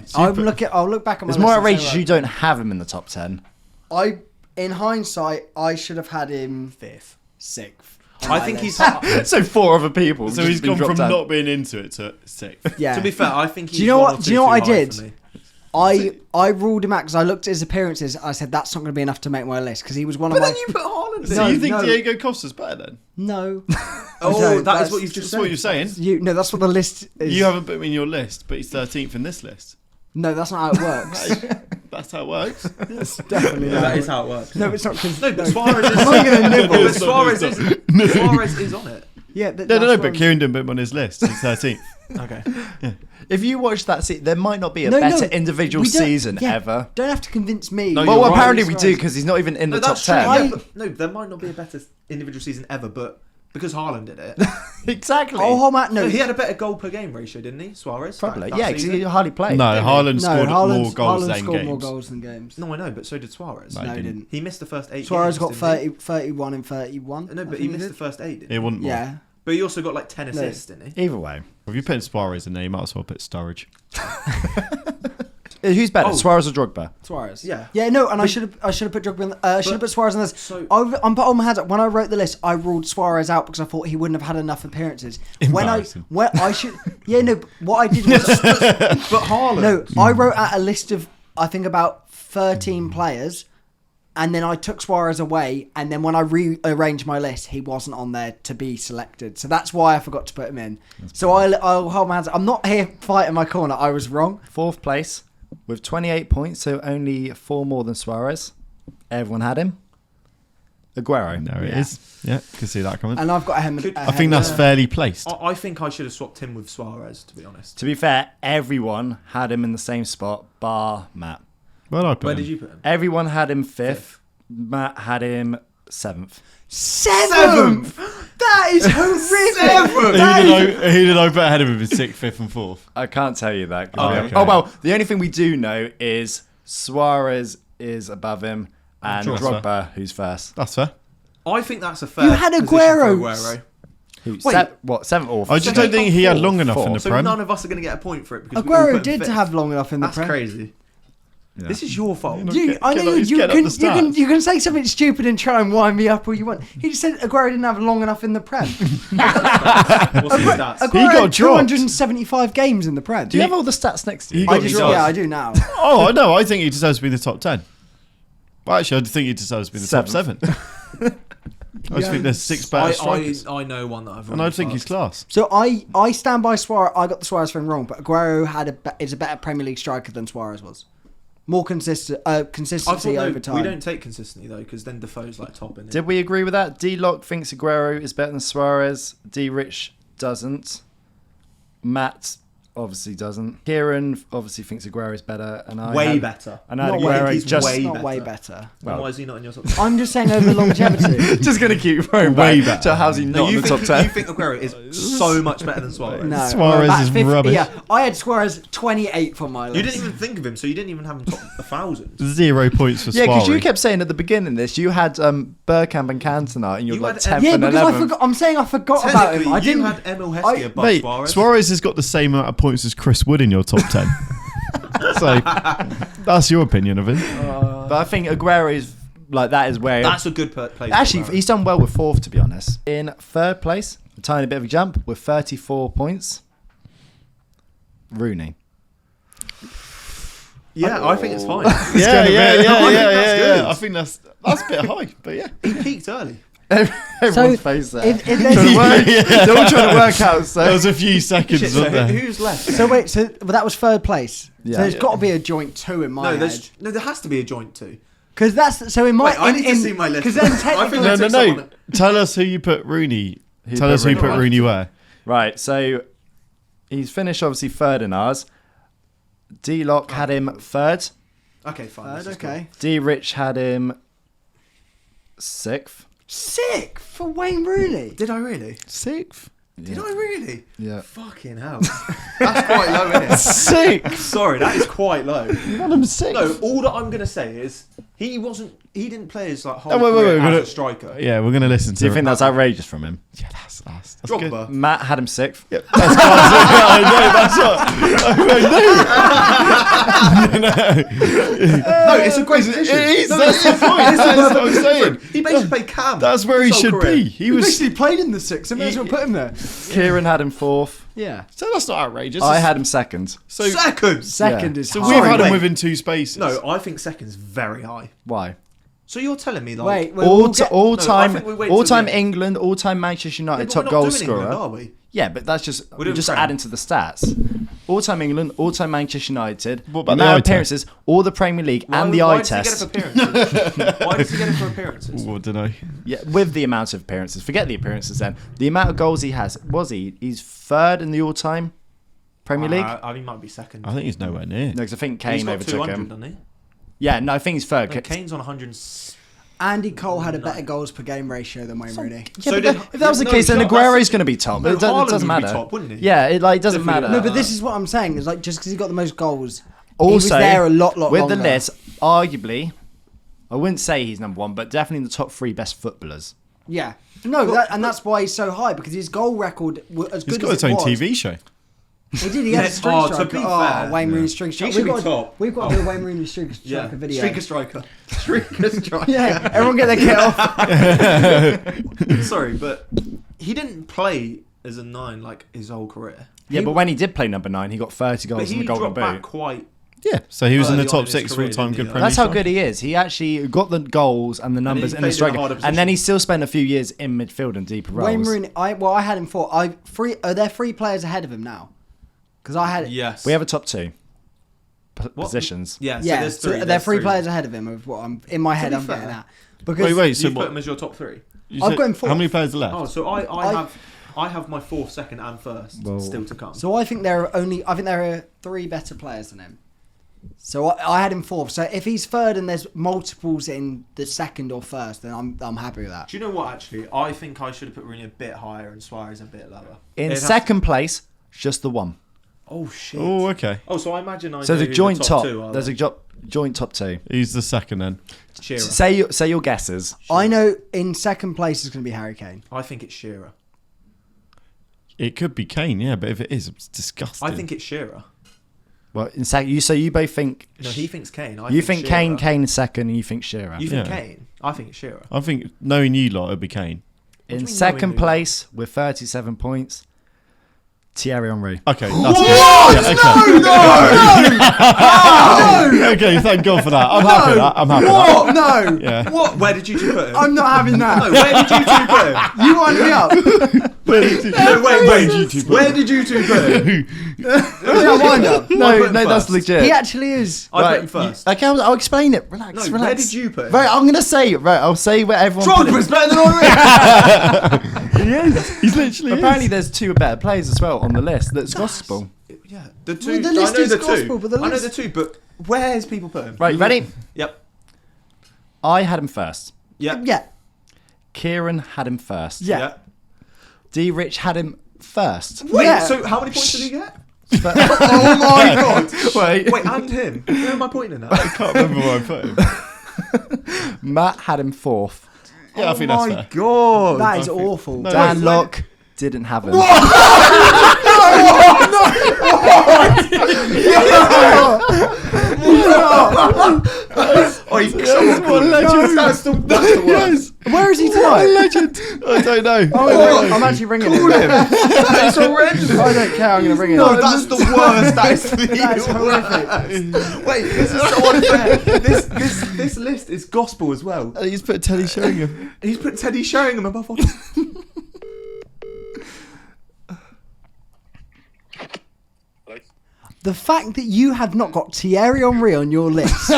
Speaker 2: too high.
Speaker 4: I'll look back at my
Speaker 1: It's
Speaker 4: list
Speaker 1: more
Speaker 4: and say,
Speaker 1: outrageous
Speaker 4: right,
Speaker 1: you don't have him in the top 10.
Speaker 4: in hindsight, I should have had him 5th, 6th.
Speaker 2: I think he's.
Speaker 1: So 4 other people.
Speaker 3: So
Speaker 1: just
Speaker 3: he's
Speaker 1: been
Speaker 3: gone from
Speaker 1: dropped down.
Speaker 3: not being into it to sixth.
Speaker 4: Yeah.
Speaker 2: To be fair, I think he's.
Speaker 4: Do you know
Speaker 2: one
Speaker 4: what-
Speaker 2: or
Speaker 4: do
Speaker 2: two
Speaker 4: you know what
Speaker 2: too
Speaker 4: I
Speaker 2: high
Speaker 4: did?
Speaker 2: for me.
Speaker 4: I ruled him out because I looked at his appearances. I said that's not going to be enough to make my list because he was one of
Speaker 2: But
Speaker 4: my.
Speaker 2: then you put Haaland in.
Speaker 3: So you think
Speaker 4: no.
Speaker 3: Diego Costa's better then?
Speaker 4: No.
Speaker 2: Oh,
Speaker 4: don't.
Speaker 2: that is
Speaker 4: That's
Speaker 2: what you've just
Speaker 3: That's what you're saying.
Speaker 4: No, that's what the list is.
Speaker 3: You haven't put him in your list, but he's 13th in this list.
Speaker 4: No, that's not how it works.
Speaker 3: That's how it works.
Speaker 4: It's definitely
Speaker 2: Yeah,
Speaker 4: not.
Speaker 2: that is how it works.
Speaker 4: No, it's not because.
Speaker 2: No, but Suarez is.
Speaker 4: I'm not going to nibble.
Speaker 2: But
Speaker 3: It's not,
Speaker 2: Suarez
Speaker 3: it's
Speaker 2: is. Suarez is on it.
Speaker 4: Yeah,
Speaker 3: No, but Kieran didn't put him on his list. He's 13th.
Speaker 2: Okay.
Speaker 1: If you watch that, there might not be a
Speaker 4: No,
Speaker 1: better
Speaker 4: no,
Speaker 1: individual
Speaker 4: we don't-
Speaker 1: season
Speaker 4: yeah.
Speaker 1: ever.
Speaker 4: Don't have to convince me.
Speaker 2: No,
Speaker 1: Well,
Speaker 2: you're right.
Speaker 1: apparently we do because he's not even in
Speaker 2: No,
Speaker 1: the top
Speaker 2: that's true.
Speaker 1: 10.
Speaker 2: Yeah, but, no, there might not be a better individual season ever, but because Haaland did it.
Speaker 1: Exactly.
Speaker 4: Oh, hold on,
Speaker 2: No,
Speaker 4: no.
Speaker 2: he had a better goal per game ratio, didn't he, Suarez?
Speaker 1: Probably.
Speaker 2: that
Speaker 1: Yeah, because
Speaker 2: season?
Speaker 1: he hardly played.
Speaker 3: No,
Speaker 1: didn't he?
Speaker 3: Haaland scored
Speaker 4: Haaland's-
Speaker 3: more goals
Speaker 4: Haaland
Speaker 3: than
Speaker 4: scored
Speaker 3: games.
Speaker 4: more goals than games.
Speaker 2: No, I know, but so did Suarez.
Speaker 3: No,
Speaker 4: No,
Speaker 3: he
Speaker 4: he
Speaker 3: didn't.
Speaker 4: didn't.
Speaker 2: He missed the first 8
Speaker 4: Suarez
Speaker 2: games.
Speaker 4: got 30, 31 and 31.
Speaker 2: No,
Speaker 4: I
Speaker 2: but
Speaker 4: think
Speaker 2: he missed
Speaker 4: did.
Speaker 2: the first 8, didn't
Speaker 3: He wouldn't more.
Speaker 4: Yeah.
Speaker 2: But he also got like 10 assists, didn't he?
Speaker 1: Either way.
Speaker 3: If you put Suarez in there, you might as well put Sturridge.
Speaker 1: Who's better,
Speaker 2: Oh.
Speaker 1: Suarez or Drogba?
Speaker 4: Suarez.
Speaker 2: Yeah.
Speaker 4: Yeah, no, and I should have put Drogba in. I should have put Suarez in this.
Speaker 2: So-
Speaker 4: I'm put on my hands up. When I wrote the list, I ruled Suarez out because I thought he wouldn't have had enough appearances.
Speaker 3: Embarrassing.
Speaker 4: When I should, yeah, no. But what I did was,
Speaker 2: But Haaland.
Speaker 4: no, I wrote out a list of I think about 13 players, and then I took Suarez away. And then when I rearranged my list, he wasn't on there to be selected. So that's why I forgot to put him in. So I'll hold my hands up. I'm not here fighting my corner. I was wrong.
Speaker 1: 4th place with 28 points, so only 4 more than Suarez. Everyone had him. Aguero.
Speaker 3: There it
Speaker 4: Yeah.
Speaker 3: is. Yeah, can see that coming.
Speaker 4: And I've got him.
Speaker 2: Could-
Speaker 3: I think that's fairly placed.
Speaker 2: I think I should have swapped him with Suarez, to be honest.
Speaker 1: To be fair, everyone had him in the same spot, bar Matt.
Speaker 3: Well, I put
Speaker 2: Where
Speaker 3: him.
Speaker 2: did you put him?
Speaker 1: Everyone had him 5th. Matt had him 7th.
Speaker 4: 7th. That is horrific.
Speaker 3: Who did I put ahead of him in 6th, 5th, and 4th?
Speaker 1: I can't tell you that. 'cause
Speaker 3: Oh,
Speaker 1: we haven't-
Speaker 3: okay.
Speaker 1: Oh, well, the only thing we do know is Suarez is above him and
Speaker 3: Sure,
Speaker 1: Drogba, who's first.
Speaker 3: That's fair.
Speaker 2: I think that's a fair
Speaker 4: You had
Speaker 2: position for
Speaker 4: Aguero.
Speaker 2: Aguero.
Speaker 1: Who's
Speaker 4: Wait.
Speaker 1: what, 7th or
Speaker 3: I just
Speaker 1: 5th?
Speaker 3: don't think he had long enough in the
Speaker 1: Fourth.
Speaker 2: So
Speaker 3: Prem.
Speaker 2: none of us are going to get a point for it because we all
Speaker 4: Aguero
Speaker 2: put him
Speaker 4: did
Speaker 2: fifth.
Speaker 4: have long enough in the
Speaker 2: That's
Speaker 4: Prem.
Speaker 2: crazy.
Speaker 1: Yeah.
Speaker 2: This is your fault.
Speaker 4: I know
Speaker 3: He's
Speaker 4: you
Speaker 3: getting
Speaker 4: can,
Speaker 3: up the stats.
Speaker 4: you can say something stupid and try and wind me up all you want. He just said Aguero didn't have long enough in the Prem.
Speaker 2: What's his stats?
Speaker 4: Aguero
Speaker 3: He got
Speaker 4: had
Speaker 3: dropped.
Speaker 4: 275 games in the Prem.
Speaker 1: Do you have all the stats next to you?
Speaker 3: He got
Speaker 2: he
Speaker 3: dropped.
Speaker 2: does.
Speaker 4: Yeah, I do now.
Speaker 3: Oh, I know. I think he deserves to be in the top 10. Well, actually, I think he deserves to be in the top 7. I just think there's 6 better strikers.
Speaker 2: I know one that I've
Speaker 3: And I think he's class.
Speaker 4: So I stand by Suarez. I got the Suarez thing wrong, but Aguero is a better Premier League striker than Suarez was. More consistency over time.
Speaker 2: we don't take consistency though, because then Defoe's like top in it.
Speaker 1: Did we agree with that? D-Lock thinks Aguero is better than Suarez. D-Rich doesn't. Matt obviously doesn't. Kieran obviously thinks Aguero is better. And I
Speaker 2: way
Speaker 1: had-
Speaker 2: better.
Speaker 1: And I had
Speaker 4: Not way-
Speaker 1: Aguero
Speaker 2: he's
Speaker 1: just...
Speaker 2: way
Speaker 4: not
Speaker 2: better.
Speaker 4: way better.
Speaker 2: Then
Speaker 1: Well-
Speaker 2: why is he not in your top?
Speaker 4: I'm just saying over longevity.
Speaker 1: just going to keep throwing
Speaker 3: Way
Speaker 1: back.
Speaker 3: better.
Speaker 1: So how's he not in
Speaker 2: you
Speaker 1: the top
Speaker 2: think
Speaker 1: 10?
Speaker 2: you think Aguero is so much better than Suarez?
Speaker 4: No,
Speaker 3: Suarez
Speaker 4: about
Speaker 3: is
Speaker 4: 50
Speaker 3: rubbish.
Speaker 4: Yeah, I had Suarez 28th on my list.
Speaker 2: You didn't even think of him, so you didn't even have him top 1,000.
Speaker 3: 0 points for
Speaker 1: Yeah,
Speaker 3: Suarez.
Speaker 1: because you kept saying at the beginning of this, you had Bergkamp and Cantona, and you're
Speaker 2: You
Speaker 1: like
Speaker 2: had
Speaker 1: 10th
Speaker 4: Yeah,
Speaker 1: and
Speaker 4: because
Speaker 1: 11th.
Speaker 4: I forgot. I'm saying I forgot about him. I
Speaker 2: Technically, you
Speaker 4: didn't.
Speaker 2: had Emil Heskey above
Speaker 3: Mate,
Speaker 2: Suarez.
Speaker 3: Suarez has got the same amount of points as Chris Wood in your top 10. So, that's your opinion of it.
Speaker 1: But I think Aguero is, like, that is where...
Speaker 2: That's a good place.
Speaker 1: Actually,
Speaker 2: for Aguero.
Speaker 1: he's done well with 4th, to be honest. In 3rd place, a tiny bit of a jump, with 34 points, Rooney.
Speaker 2: Yeah, I think it's fine.
Speaker 3: Yeah. I think that's a bit high, but yeah.
Speaker 2: He peaked early.
Speaker 1: Everyone's face there.
Speaker 4: if
Speaker 1: Trying
Speaker 4: there's-
Speaker 1: to work- They're all trying to work out, so...
Speaker 3: There was a few seconds,
Speaker 2: Shit, so
Speaker 3: wasn't there?
Speaker 2: who's left?
Speaker 4: So wait, so well, that was 3rd place.
Speaker 1: Yeah.
Speaker 4: So there's got to be a joint 2 in my
Speaker 2: No,
Speaker 4: head.
Speaker 2: there has to be a joint too.
Speaker 4: Because that's so in my.
Speaker 2: Wait, I need to see my list.
Speaker 4: Because then
Speaker 2: I think
Speaker 4: technically,
Speaker 2: I
Speaker 3: No.
Speaker 2: took someone-
Speaker 3: Tell us who you put Rooney.
Speaker 1: Who
Speaker 3: Tell
Speaker 1: put
Speaker 3: us who you
Speaker 1: Rooney?
Speaker 3: put Rooney where.
Speaker 1: Right, so he's finished obviously 3rd in ours. D-Lock had him 3rd.
Speaker 2: Okay, fine. this is
Speaker 4: okay.
Speaker 1: D-Rich had him 6th.
Speaker 4: Sick for Wayne Rooney.
Speaker 2: cool. Did I really?
Speaker 3: 6th.
Speaker 2: Did I really?
Speaker 1: Yeah.
Speaker 2: Fucking hell. That's quite low, isn't it?
Speaker 3: 6th.
Speaker 2: Sorry, that is quite low.
Speaker 3: You got him 6th.
Speaker 2: No, all that I'm going to say is He wasn't. He didn't play his like whole
Speaker 3: Oh, wait,
Speaker 2: career
Speaker 3: we're
Speaker 2: as
Speaker 3: gonna-
Speaker 2: a striker.
Speaker 3: Yeah, we're gonna listen to.
Speaker 1: Do you
Speaker 3: it.
Speaker 1: think that's outrageous from him?
Speaker 3: Yeah, that's
Speaker 2: Drogba.
Speaker 3: good.
Speaker 1: Matt had him 6th.
Speaker 3: That's class. I know. That's what.
Speaker 2: No, it's a great position.
Speaker 3: It is.
Speaker 2: No,
Speaker 3: That's the point. That's what I'm saying.
Speaker 2: He basically played Cam.
Speaker 3: That's where he
Speaker 2: his whole
Speaker 3: should
Speaker 2: career.
Speaker 3: be. He was.
Speaker 4: basically played in the 6. I may as well put him there.
Speaker 1: Kieran had him 4th.
Speaker 4: Yeah.
Speaker 3: So that's not outrageous.
Speaker 1: I had him 2nd.
Speaker 3: So
Speaker 2: Second.
Speaker 4: Second
Speaker 1: Yeah.
Speaker 4: is
Speaker 3: So
Speaker 4: high.
Speaker 3: we've had him
Speaker 2: wait.
Speaker 3: within 2 spaces.
Speaker 2: No, I think second's very high.
Speaker 1: Why?
Speaker 2: So you're telling me like
Speaker 4: Wait, we'll get-
Speaker 1: All
Speaker 2: No, I
Speaker 1: time,
Speaker 2: think we wait
Speaker 1: all
Speaker 2: till
Speaker 1: time
Speaker 2: the end.
Speaker 1: England, all time Manchester
Speaker 2: Yeah,
Speaker 1: United
Speaker 2: but
Speaker 1: top
Speaker 2: we're not
Speaker 1: goal
Speaker 2: doing
Speaker 1: scorer.
Speaker 2: England, are we?
Speaker 1: Yeah, but that's just
Speaker 2: We're
Speaker 1: we're
Speaker 2: doing
Speaker 1: just
Speaker 2: Prem.
Speaker 1: adding to the stats. All time England, all time Manchester United.
Speaker 3: What about
Speaker 1: the
Speaker 3: the eye
Speaker 1: appearances, all the Premier League and the
Speaker 2: why
Speaker 1: eye
Speaker 2: does he
Speaker 1: test.
Speaker 2: get it for appearances? Why does he get it for appearances?
Speaker 3: Oh, I don't know.
Speaker 1: Yeah, with the amount of appearances. Forget the appearances then. The amount of goals he has. He's 3rd in the all time Premier League?
Speaker 2: I think he might be second.
Speaker 3: I think he's nowhere near.
Speaker 1: No, because I think
Speaker 2: He's
Speaker 1: Kane
Speaker 2: got
Speaker 1: overtook
Speaker 2: 200,
Speaker 1: him.
Speaker 2: doesn't he?
Speaker 1: Yeah, no, I think he's 3rd.
Speaker 2: No, Kane's on 100.
Speaker 4: Andy Cole had a better goals per game ratio than Wayne Rooney.
Speaker 1: Yeah,
Speaker 2: So
Speaker 1: but
Speaker 2: did-
Speaker 1: if that was the
Speaker 2: no,
Speaker 1: case, then
Speaker 2: shut up,
Speaker 1: Aguero's
Speaker 2: that's-
Speaker 1: going to be top.
Speaker 2: No,
Speaker 1: it doesn't
Speaker 2: Haaland would be
Speaker 1: matter.
Speaker 2: top, wouldn't he?
Speaker 1: Yeah, it doesn't
Speaker 2: Definitely
Speaker 1: matter.
Speaker 4: No, but this is what I'm saying. Is like just because he got the most goals, he
Speaker 1: Also,
Speaker 4: was there a lot
Speaker 1: with
Speaker 4: longer.
Speaker 1: the list, arguably, I wouldn't say he's number 1, but definitely in the top 3 best footballers.
Speaker 4: Yeah. No, that's why he's so high because his goal record, as
Speaker 3: He's
Speaker 4: good
Speaker 3: got
Speaker 4: as
Speaker 3: its
Speaker 4: it
Speaker 3: own
Speaker 4: was.
Speaker 3: TV show.
Speaker 4: He did. He had a
Speaker 2: Yeah,
Speaker 4: streak
Speaker 2: to
Speaker 4: striker.
Speaker 2: be fair,
Speaker 4: Wayne
Speaker 3: yeah.
Speaker 4: Rooney streak
Speaker 2: He
Speaker 4: striker.
Speaker 2: should be top.
Speaker 4: We've got to do a Wayne Rooney streak striker video.
Speaker 2: Streaker striker. Streaker striker.
Speaker 4: Yeah, everyone get their kit off.
Speaker 2: Sorry, but he didn't play as a 9 like his whole career.
Speaker 1: Yeah, but when he did play number 9, he got 30
Speaker 2: But
Speaker 1: goals in
Speaker 2: he
Speaker 1: the Golden
Speaker 2: dropped back
Speaker 1: Boot.
Speaker 2: quite.
Speaker 3: Yeah. So he was in the
Speaker 2: Early on
Speaker 3: top
Speaker 2: in his
Speaker 3: 6
Speaker 2: career,
Speaker 3: full-time
Speaker 2: didn't
Speaker 3: good
Speaker 2: he?
Speaker 3: Premier
Speaker 1: That's how
Speaker 3: League
Speaker 1: good he is. He actually got the goals and the numbers
Speaker 2: he
Speaker 1: in the
Speaker 2: played in a
Speaker 1: striker.
Speaker 2: harder
Speaker 1: And then
Speaker 2: position.
Speaker 1: he still spent a few years in midfield and deeper roles.
Speaker 4: Wayne Rooney. I had him 4. Are there 3 players ahead of him now? Because I had.
Speaker 2: Yes.
Speaker 1: We have a top 2
Speaker 2: What?
Speaker 1: positions.
Speaker 2: Yeah. So
Speaker 4: Yeah,
Speaker 2: there's
Speaker 4: so
Speaker 2: 3.
Speaker 4: there are
Speaker 2: there's
Speaker 4: 3
Speaker 2: 3
Speaker 4: players ahead of him. Of what I'm in my head,
Speaker 2: be
Speaker 4: I'm
Speaker 2: fair-
Speaker 4: getting at. Because
Speaker 3: Wait, wait.
Speaker 2: You
Speaker 3: So
Speaker 2: put
Speaker 3: what?
Speaker 2: him as your top 3.
Speaker 3: You
Speaker 4: I've
Speaker 3: said-
Speaker 4: got him 4th.
Speaker 3: How many players are left?
Speaker 2: Oh, so I have my 4th, 2nd, and 1st
Speaker 1: Well-
Speaker 2: still to come.
Speaker 4: So I think there are 3 better players than him. So I had him 4th. So if he's 3rd and there's multiples in the 2nd or 1st, then I'm happy with that.
Speaker 2: Do you know what? Actually, I think I should have put Rooney a bit higher and Suarez a bit lower.
Speaker 1: In
Speaker 2: It'd have-
Speaker 1: second place, just the 1.
Speaker 2: Oh shit.
Speaker 3: Oh, okay.
Speaker 2: Oh, so I imagine I.
Speaker 1: So
Speaker 2: know
Speaker 1: the
Speaker 2: who
Speaker 1: joint
Speaker 2: top
Speaker 1: top.
Speaker 2: 2 are
Speaker 1: There's
Speaker 2: then.
Speaker 1: a joint top 2.
Speaker 3: He's the second then.
Speaker 2: Shearer.
Speaker 1: Say your guesses.
Speaker 4: I know in second place is going to be Harry Kane.
Speaker 2: I think it's Shearer.
Speaker 3: It could be Kane, yeah, but if it is, it's disgusting.
Speaker 2: I think it's Shearer.
Speaker 1: Well, in second, you both think.
Speaker 2: No, he thinks Kane. I
Speaker 1: You think
Speaker 2: Shearer.
Speaker 1: Kane is second, and you think Shearer.
Speaker 2: You think
Speaker 3: Yeah.
Speaker 2: Kane? I think it's Shearer.
Speaker 3: I think knowing you lot, it'd be Kane.
Speaker 2: What do
Speaker 1: In
Speaker 2: you mean
Speaker 1: second
Speaker 2: knowing
Speaker 1: place with 37 points, Thierry Henry.
Speaker 3: Okay, that's good. Yeah, okay. Okay, thank God for that. I'm happy with that. I'm happy with that.
Speaker 4: What? No.
Speaker 3: Yeah.
Speaker 2: What? Where did you 2 put him?
Speaker 4: I'm not having
Speaker 2: No,
Speaker 4: that.
Speaker 2: where did you 2 put him?
Speaker 4: You wind me up.
Speaker 2: No, wait. Where did you 2 put him?
Speaker 4: Yeah, wind up.
Speaker 2: I put
Speaker 1: No,
Speaker 2: him
Speaker 1: that's
Speaker 2: first.
Speaker 1: legit.
Speaker 4: He actually is.
Speaker 2: I
Speaker 1: Right,
Speaker 2: put him first.
Speaker 1: Okay, I'll explain it. Relax,
Speaker 2: No,
Speaker 1: relax.
Speaker 2: where did you put him?
Speaker 1: Right, I'm gonna say it. Right, I'll say where everyone. put
Speaker 2: Drogba's
Speaker 1: it.
Speaker 2: better than Henry.
Speaker 1: He is.
Speaker 3: He's literally
Speaker 1: Apparently, there's 2 better players as well on the list. That's gospel.
Speaker 2: Yeah, the 2.
Speaker 4: the list
Speaker 2: I know
Speaker 4: is
Speaker 2: the
Speaker 4: gospel,
Speaker 2: 2.
Speaker 4: but the
Speaker 2: I know
Speaker 4: list-
Speaker 2: the 2, but where's people put him?
Speaker 1: Right, ready?
Speaker 2: Yep.
Speaker 1: I had him first.
Speaker 2: Yep.
Speaker 4: Yeah.
Speaker 1: Kieran had him first.
Speaker 4: Yeah.
Speaker 2: Yep.
Speaker 1: D. Rich had him first.
Speaker 2: Wait,
Speaker 4: Yeah.
Speaker 2: so how many points did he get?
Speaker 1: oh my god! Wait.
Speaker 2: Wait, and him. Who am I pointing at?
Speaker 3: I can't remember where I put him.
Speaker 1: Matt had him 4th.
Speaker 3: Yeah, I think that's fair.
Speaker 2: god.
Speaker 4: That is awful.
Speaker 3: No,
Speaker 1: Dan
Speaker 3: wait,
Speaker 1: Locke didn't have him.
Speaker 2: Oh, he's
Speaker 3: What a legend.
Speaker 2: That's the worst.
Speaker 4: Where is he
Speaker 3: What a
Speaker 4: tonight?
Speaker 3: legend. I don't know.
Speaker 4: Oh, I'm actually ringing him.
Speaker 2: It's horrendous.
Speaker 4: I don't care. I'm going to ring him.
Speaker 2: No, that's the worst. That is the
Speaker 4: That's
Speaker 2: worst. Wait, this is so unfair. This list is gospel as well.
Speaker 3: And he's put Teddy Sheringham.
Speaker 2: He's put Teddy Sheringham above all.
Speaker 4: The fact that you have not got Thierry Henry on your list.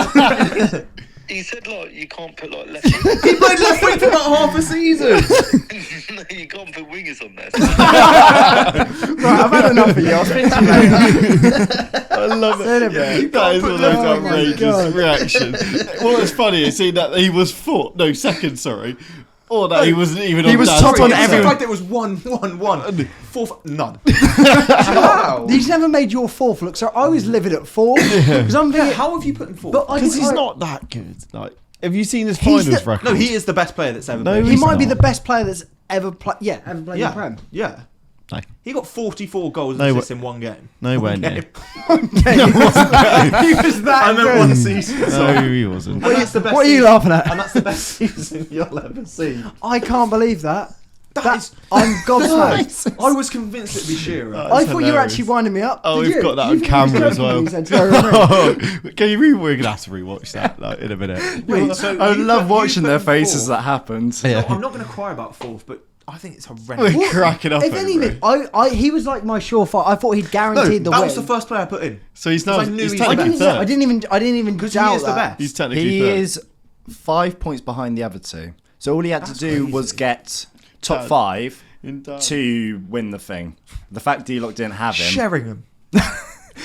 Speaker 5: He said, like, you can't put, like, left
Speaker 2: He played left wing for about half a season.
Speaker 5: No, you can't put wingers on there.
Speaker 4: Right, I've had enough of you. I'll speak to you later.
Speaker 3: I love
Speaker 4: Say it a
Speaker 3: it.
Speaker 4: bit.
Speaker 3: That is one of those
Speaker 4: Oh my
Speaker 3: outrageous
Speaker 4: God.
Speaker 3: reactions. What was funny is seeing that he was second, sorry. Or that he wasn't even
Speaker 1: He
Speaker 3: on
Speaker 1: was
Speaker 3: Dan's
Speaker 1: top on
Speaker 3: team.
Speaker 1: every-
Speaker 2: The fact it was 1-1-1. Fourth, none. Wow.
Speaker 4: He's never made your 4th look, so I was livid at 4. Because I'm thinking,
Speaker 2: How have you put him fourth?
Speaker 4: but I
Speaker 3: Because
Speaker 4: think
Speaker 3: he's
Speaker 4: I-
Speaker 3: not that good. Like, Have you seen his
Speaker 4: He's
Speaker 3: finals
Speaker 4: the-
Speaker 3: record?
Speaker 2: No, he is the best player that's ever
Speaker 3: No,
Speaker 2: played.
Speaker 4: He
Speaker 3: he's
Speaker 4: might be
Speaker 3: not.
Speaker 4: the best player that's ever played. Yeah, ever played in the Prem.
Speaker 2: Yeah.
Speaker 3: No.
Speaker 2: He got 44 goals and
Speaker 3: No
Speaker 2: assists in one game.
Speaker 3: Nowhere near.
Speaker 4: He was that
Speaker 2: I meant
Speaker 4: good.
Speaker 2: one season.
Speaker 3: No, he wasn't.
Speaker 2: And that's the best
Speaker 4: What are you
Speaker 2: season-
Speaker 4: laughing at?
Speaker 2: And that's the best season you'll ever see.
Speaker 4: I can't believe that.
Speaker 2: That
Speaker 4: I'm gobsmacked.
Speaker 2: I was convinced it'd be Shearer.
Speaker 4: I thought you were
Speaker 3: hilarious.
Speaker 4: actually winding me up.
Speaker 3: Oh,
Speaker 4: Did
Speaker 3: we've
Speaker 4: you?
Speaker 3: got that
Speaker 4: You
Speaker 3: on
Speaker 4: think he was
Speaker 3: camera as
Speaker 4: joking when
Speaker 3: well.
Speaker 4: he said Thierry Henry?
Speaker 3: Can you we're gonna have to rewatch that like, in a minute.
Speaker 2: Wait, so
Speaker 1: I
Speaker 2: you
Speaker 1: love
Speaker 2: put-
Speaker 1: watching
Speaker 2: you
Speaker 1: their
Speaker 2: put him
Speaker 1: faces
Speaker 2: fourth.
Speaker 1: that happened.
Speaker 2: No, I'm not going to cry about fourth, but I think it's horrendous.
Speaker 3: We're cracking up
Speaker 4: If
Speaker 3: over
Speaker 4: anything,
Speaker 3: it.
Speaker 4: he was like my surefire. I thought he'd guaranteed the
Speaker 2: that
Speaker 4: win.
Speaker 2: was the first player I put in.
Speaker 3: So he's
Speaker 2: Because
Speaker 3: now
Speaker 2: I knew
Speaker 3: he's
Speaker 2: he's
Speaker 4: I
Speaker 2: the
Speaker 3: technically
Speaker 4: didn't,
Speaker 2: best.
Speaker 3: third.
Speaker 4: I didn't even
Speaker 2: Because
Speaker 4: doubt
Speaker 2: he is the
Speaker 4: that.
Speaker 2: best.
Speaker 3: He's technically
Speaker 1: He
Speaker 3: third.
Speaker 1: is 5 points behind the other two. So all he had to
Speaker 2: That's
Speaker 1: do
Speaker 2: crazy.
Speaker 1: was get top
Speaker 3: Dad.
Speaker 1: 5
Speaker 3: In dark.
Speaker 1: to win the thing. The fact D-Lock didn't have him.
Speaker 2: Sheringham.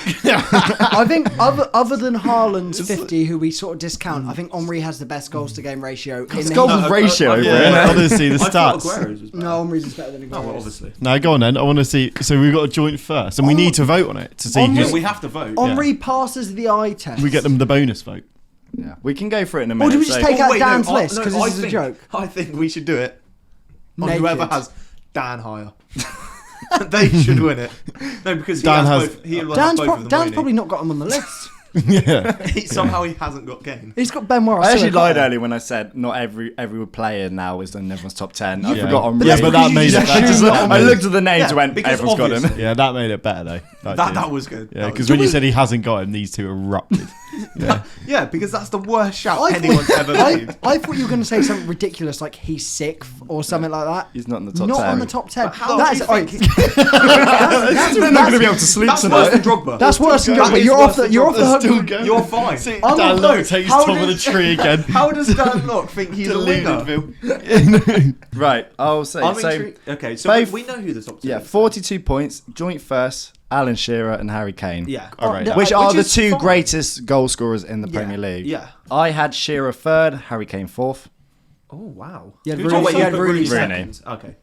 Speaker 4: I think other than Haaland's 50, who we sort of discount, I think Henri has the best goals to game ratio. In the
Speaker 1: goals
Speaker 4: heat.
Speaker 1: ratio over
Speaker 3: Yeah,
Speaker 1: it.
Speaker 3: honestly, the
Speaker 2: I thought
Speaker 3: stats.
Speaker 2: Aguero's was better.
Speaker 4: No, Henri's is better than
Speaker 2: Oh, well,
Speaker 4: Aguero's.
Speaker 2: obviously.
Speaker 3: Now go on then. I want to see. So we've got a joint first, and we need to vote on it to see
Speaker 4: Henri-
Speaker 2: Yeah,
Speaker 3: who's.
Speaker 2: we have to vote.
Speaker 4: Henri passes the eye test.
Speaker 3: We get them the bonus vote.
Speaker 1: Yeah, we can go for it in a
Speaker 4: Or
Speaker 1: minute.
Speaker 4: do we just
Speaker 1: so-
Speaker 4: take out
Speaker 2: wait,
Speaker 4: Dan's
Speaker 2: no,
Speaker 4: list?
Speaker 2: no,
Speaker 4: Because
Speaker 2: I
Speaker 4: this is a
Speaker 2: think-
Speaker 4: joke.
Speaker 2: I think we should do it on
Speaker 4: Naked.
Speaker 2: whoever has Dan higher. They should win it. No, because he
Speaker 3: Dan
Speaker 2: has
Speaker 3: has-
Speaker 2: both. He will have
Speaker 4: Dan's,
Speaker 2: both of them,
Speaker 4: Dan's
Speaker 2: won't he?
Speaker 4: probably not got him on the list.
Speaker 3: Yeah.
Speaker 2: Somehow he hasn't got Kane.
Speaker 4: He's got Ben Morris.
Speaker 1: I actually lied earlier when I said not every player now is in everyone's top 10. I
Speaker 3: Yeah.
Speaker 1: forgot on
Speaker 3: Yeah, but that made it
Speaker 1: I,
Speaker 3: better.
Speaker 1: I looked at the names
Speaker 2: Yeah,
Speaker 1: and went,
Speaker 2: because
Speaker 1: everyone's got him.
Speaker 2: obviously-
Speaker 3: Yeah, that made it better though.
Speaker 2: That
Speaker 3: did.
Speaker 2: was good.
Speaker 3: Yeah,
Speaker 2: That
Speaker 3: because
Speaker 2: was
Speaker 3: when you
Speaker 2: good.
Speaker 3: said he hasn't got him, these two erupted. Yeah.
Speaker 2: Yeah, because that's the worst shout
Speaker 4: I
Speaker 2: anyone's ever made.
Speaker 4: I thought you were going to say something ridiculous like he's sixth or something like that.
Speaker 1: He's not in the top
Speaker 4: Not
Speaker 1: 10.
Speaker 4: on the top 10.
Speaker 2: But how
Speaker 4: That's,
Speaker 2: do you think-
Speaker 1: They're not going to be able to sleep
Speaker 2: That's
Speaker 1: tonight.
Speaker 2: worse than Drogba.
Speaker 4: that's worse than
Speaker 2: That
Speaker 4: Drogba.
Speaker 2: is
Speaker 4: You're
Speaker 2: worse
Speaker 4: off the
Speaker 2: than
Speaker 4: you're off the
Speaker 2: Drogba.
Speaker 4: hook.
Speaker 3: Still going.
Speaker 2: You're fine.
Speaker 3: See,
Speaker 4: I'm
Speaker 3: Dan
Speaker 4: not-
Speaker 3: Locke takes
Speaker 2: how
Speaker 3: top of the
Speaker 2: does-
Speaker 3: tree again.
Speaker 2: How does Dan Locke think he's a winner?
Speaker 3: Deluded,
Speaker 1: Right, I'll say.
Speaker 2: I'm
Speaker 1: So,
Speaker 2: intrigued. Okay, so
Speaker 1: both-
Speaker 2: we know who the top two
Speaker 1: yeah,
Speaker 2: is.
Speaker 1: 42 points, joint first, Alan Shearer and Harry Kane.
Speaker 2: Yeah.
Speaker 3: All right.
Speaker 4: no,
Speaker 1: Which are the
Speaker 2: is
Speaker 1: two
Speaker 2: fine.
Speaker 1: greatest goal scorers in the
Speaker 2: Yeah,
Speaker 1: Premier League.
Speaker 2: yeah.
Speaker 1: I had Shearer third, Harry Kane fourth.
Speaker 2: Oh, wow.
Speaker 4: You had
Speaker 2: Who
Speaker 4: Rooney-
Speaker 2: did you
Speaker 4: you had
Speaker 2: put
Speaker 4: Rooney
Speaker 2: Rooney
Speaker 1: second.
Speaker 2: second? Okay.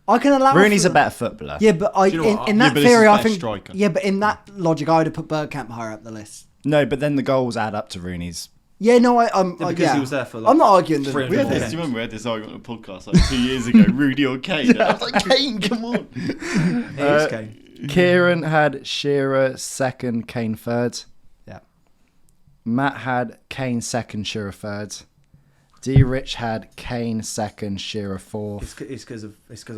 Speaker 4: I can allow.
Speaker 1: Rooney's
Speaker 4: for-
Speaker 1: a better footballer.
Speaker 4: Yeah, but
Speaker 2: Do you know what?
Speaker 4: in
Speaker 3: Yeah,
Speaker 4: that
Speaker 3: but this is
Speaker 4: theory, I
Speaker 3: best
Speaker 4: think.
Speaker 3: striker.
Speaker 4: Yeah, but in that logic, I would have put Bergkamp higher up the list.
Speaker 1: No, but then the goals add up to Rooney's.
Speaker 4: Yeah, no,
Speaker 2: Because
Speaker 4: yeah.
Speaker 2: he was there for, like,
Speaker 4: I'm not arguing that.
Speaker 2: 300
Speaker 3: We had this,
Speaker 2: Yeah.
Speaker 3: do you remember we had this argument on a podcast like 2 years ago, Rudy or Kane? And I was like, Kane, come on.
Speaker 2: It is Kane.
Speaker 1: Kieran had Shearer second, Kane third.
Speaker 4: Yeah.
Speaker 1: Matt had Kane second, Shearer third. D-Rich had Kane second, Shearer fourth.
Speaker 2: It's because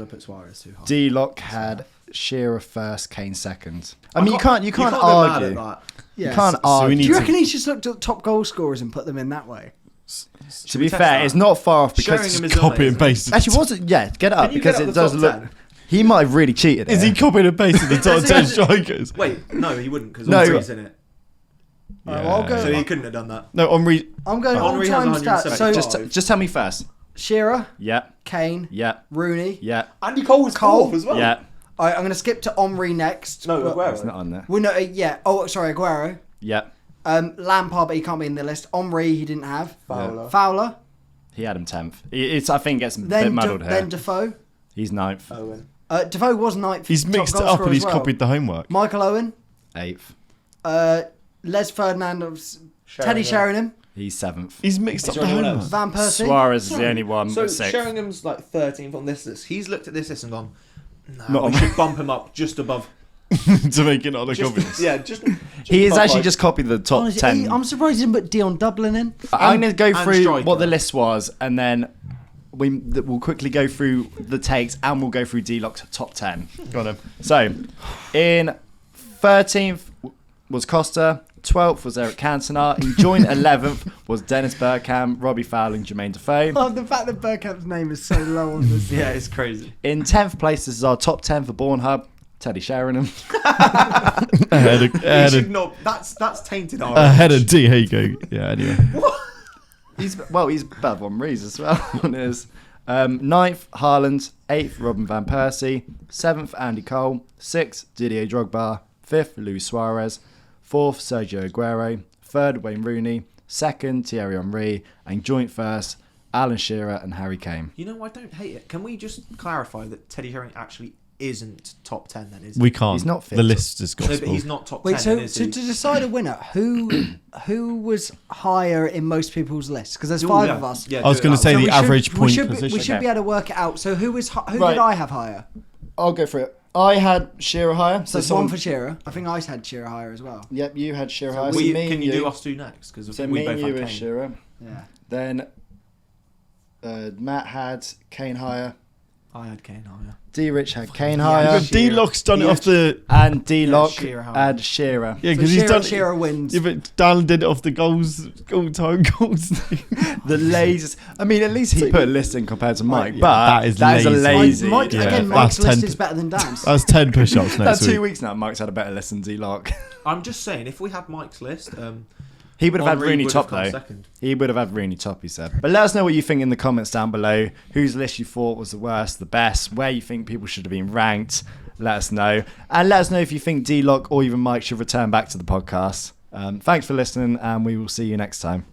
Speaker 2: I put Suarez too high.
Speaker 1: D-Lock had Shearer first, Kane second. I mean, you
Speaker 2: go
Speaker 1: can't
Speaker 2: mad
Speaker 1: argue.
Speaker 2: at that.
Speaker 4: Yeah.
Speaker 1: You can't
Speaker 3: So we
Speaker 1: argue.
Speaker 3: need
Speaker 4: Do you
Speaker 3: to-
Speaker 4: reckon he's just looked at top goal scorers and put them in that way?
Speaker 1: To be
Speaker 2: test
Speaker 1: fair,
Speaker 2: that?
Speaker 1: it's not far off because
Speaker 2: Sheringham is
Speaker 3: Copy
Speaker 2: amazing.
Speaker 3: and paste.
Speaker 1: actually wasn't. Yeah, get it up
Speaker 2: Can you
Speaker 1: because
Speaker 2: get up
Speaker 1: it
Speaker 2: the
Speaker 1: does
Speaker 2: top
Speaker 1: look.
Speaker 2: 10?
Speaker 1: He might have really cheated.
Speaker 3: Is he
Speaker 1: here.
Speaker 3: copying and pasting the top
Speaker 2: Does he
Speaker 3: 10
Speaker 2: have to-
Speaker 3: strikers?
Speaker 2: Wait, no, he wouldn't because
Speaker 1: No.
Speaker 2: Henri's in it.
Speaker 4: I'll go-
Speaker 2: So he couldn't have done that.
Speaker 3: No, Henri.
Speaker 4: I'm going
Speaker 2: Henry has
Speaker 4: all-time stats.
Speaker 2: 175.
Speaker 4: So
Speaker 1: Just tell me first.
Speaker 4: Shearer,
Speaker 1: Yeah,
Speaker 4: Kane,
Speaker 1: yeah,
Speaker 4: Rooney.
Speaker 1: yeah,
Speaker 2: Andy Cole was
Speaker 4: Cole.
Speaker 2: fourth as well.
Speaker 1: yeah.
Speaker 4: All right, I'm going to skip to Henri next.
Speaker 2: No,
Speaker 4: but-
Speaker 2: Aguero.
Speaker 1: It's not on there.
Speaker 4: Well, no, yeah. Oh, sorry, Aguero.
Speaker 1: Yeah,
Speaker 4: Lampard, but he can't be in the list. Henri, he didn't have.
Speaker 2: Fowler.
Speaker 4: Fowler.
Speaker 1: he had him 10th. It's I think it gets a bit
Speaker 4: Then,
Speaker 1: muddled here.
Speaker 4: then Defoe.
Speaker 1: He's 9th,
Speaker 2: Owen.
Speaker 4: Defoe was ninth.
Speaker 3: He's
Speaker 4: top
Speaker 3: mixed it
Speaker 4: goal
Speaker 3: up
Speaker 4: scorer
Speaker 3: and he's
Speaker 4: as well.
Speaker 3: copied the homework.
Speaker 4: Michael Owen.
Speaker 1: 8th.
Speaker 4: Les Ferdinand of Teddy Sheringham.
Speaker 1: He's 7th.
Speaker 3: He's mixed
Speaker 2: Is
Speaker 3: up
Speaker 2: there
Speaker 3: the
Speaker 2: anyone
Speaker 3: homework.
Speaker 2: else?
Speaker 4: Van Persie.
Speaker 1: Suarez is the only one.
Speaker 2: So
Speaker 1: that's 6th.
Speaker 2: Sheringham's like 13th on this list. He's looked at this list and gone,
Speaker 1: Not
Speaker 2: no,
Speaker 1: on
Speaker 2: we should bump him up just above.
Speaker 3: to make it not look
Speaker 2: Just,
Speaker 3: obvious.
Speaker 2: yeah, just.
Speaker 1: He is
Speaker 2: above
Speaker 1: actually
Speaker 2: like-
Speaker 1: just copied the top
Speaker 4: Honestly,
Speaker 1: 10.
Speaker 4: I'm surprised he didn't put Dion Dublin in.
Speaker 1: I'm going to go
Speaker 2: and
Speaker 1: through
Speaker 2: striker.
Speaker 1: what the list was, and then we'll quickly go through the takes, and we'll go through D-Lock's top 10.
Speaker 3: Got him.
Speaker 1: So, in 13th was Costa, 12th was Eric Cantona, in joint 11th was Dennis Bergkamp, Robbie Fowler, and Jermaine Defoe.
Speaker 4: Oh, the fact that Bergkamp's name is so low on this.
Speaker 2: Yeah, it's crazy.
Speaker 1: In 10th place, this is our top 10 for BourneHub, Teddy Sheringham.
Speaker 3: Ahead
Speaker 2: He
Speaker 3: of,
Speaker 2: should not. That's tainted. Our
Speaker 3: ahead of D. Here you go. Yeah, anyway.
Speaker 1: He's better than Rees as well on his. 9th, Haaland. 8th, Robin Van Persie. 7th, Andy Cole. 6th, Didier Drogba. 5th, Luis Suarez. 4th, Sergio Aguero. 3rd, Wayne Rooney. 2nd, Thierry Henry. And joint first, Alan Shearer and Harry Kane.
Speaker 2: You know, I don't hate it. Can we just clarify that Teddy Sheringham actually isn't top 10 then, is he?
Speaker 3: We can't.
Speaker 1: He's not fit.
Speaker 3: The list is
Speaker 2: No,
Speaker 3: gospel.
Speaker 2: but he's not top 10
Speaker 4: Wait, so,
Speaker 2: then, is
Speaker 4: so
Speaker 2: he?
Speaker 4: to decide a winner, who was higher in most people's lists? Because there's
Speaker 2: Oh,
Speaker 4: 5
Speaker 2: yeah.
Speaker 4: of us.
Speaker 2: Yeah,
Speaker 3: I was
Speaker 2: do it
Speaker 3: going to
Speaker 2: that
Speaker 3: say
Speaker 2: way.
Speaker 3: the
Speaker 4: we should-
Speaker 3: average
Speaker 4: we
Speaker 3: point
Speaker 4: should
Speaker 3: position.
Speaker 4: We should be able to work it out. So who
Speaker 1: Right.
Speaker 4: did I have higher?
Speaker 1: I'll go for it. I had Shearer higher.
Speaker 4: So there's one for Shearer. I think I had Shearer higher as well.
Speaker 1: Yep, you had Shearer
Speaker 4: So
Speaker 1: higher.
Speaker 2: We-
Speaker 1: So me
Speaker 2: can
Speaker 1: and
Speaker 2: you do us two next? Because
Speaker 1: So
Speaker 2: we
Speaker 1: me
Speaker 2: both
Speaker 1: and you
Speaker 2: had
Speaker 1: and
Speaker 2: Kane.
Speaker 1: Shearer.
Speaker 4: Yeah.
Speaker 1: Then Matt had Kane higher.
Speaker 2: I had Kane higher.
Speaker 1: D-Rich had Kane
Speaker 2: yeah,
Speaker 1: higher.
Speaker 2: Shearer.
Speaker 3: D-Lock's done it
Speaker 2: Yeah.
Speaker 3: off the...
Speaker 1: And D-Lock
Speaker 2: Shearer higher.
Speaker 1: had Shearer.
Speaker 3: Yeah,
Speaker 4: So
Speaker 3: because he's done...
Speaker 4: Shearer wins.
Speaker 3: Yeah, but Dan did it off the all-time goals thing.
Speaker 1: The laziest. I mean, at least he put a list in compared to Mike.
Speaker 3: yeah,
Speaker 1: but
Speaker 3: that is
Speaker 1: a
Speaker 3: lazy.
Speaker 1: lazy.
Speaker 4: Mike,
Speaker 3: Yeah,
Speaker 4: again,
Speaker 3: that's
Speaker 4: Mike's list
Speaker 3: 10
Speaker 4: is better than Dan's.
Speaker 3: That's 10 push-ups
Speaker 1: That's
Speaker 3: next
Speaker 1: 2
Speaker 3: week.
Speaker 1: weeks now. Mike's had a better list than D-Lock.
Speaker 2: I'm just saying, if we had Mike's list,
Speaker 1: He would have had
Speaker 2: Henry
Speaker 1: Rooney
Speaker 2: would
Speaker 1: top
Speaker 2: have come
Speaker 1: though.
Speaker 2: second.
Speaker 1: He would have had Rooney top, he said. But let us know what you think in the comments down below. Whose list you thought was the worst, the best, where you think people should have been ranked. Let us know. And let us know if you think D-Lock or even Mike should return back to the podcast. Thanks for listening, and we will see you next time.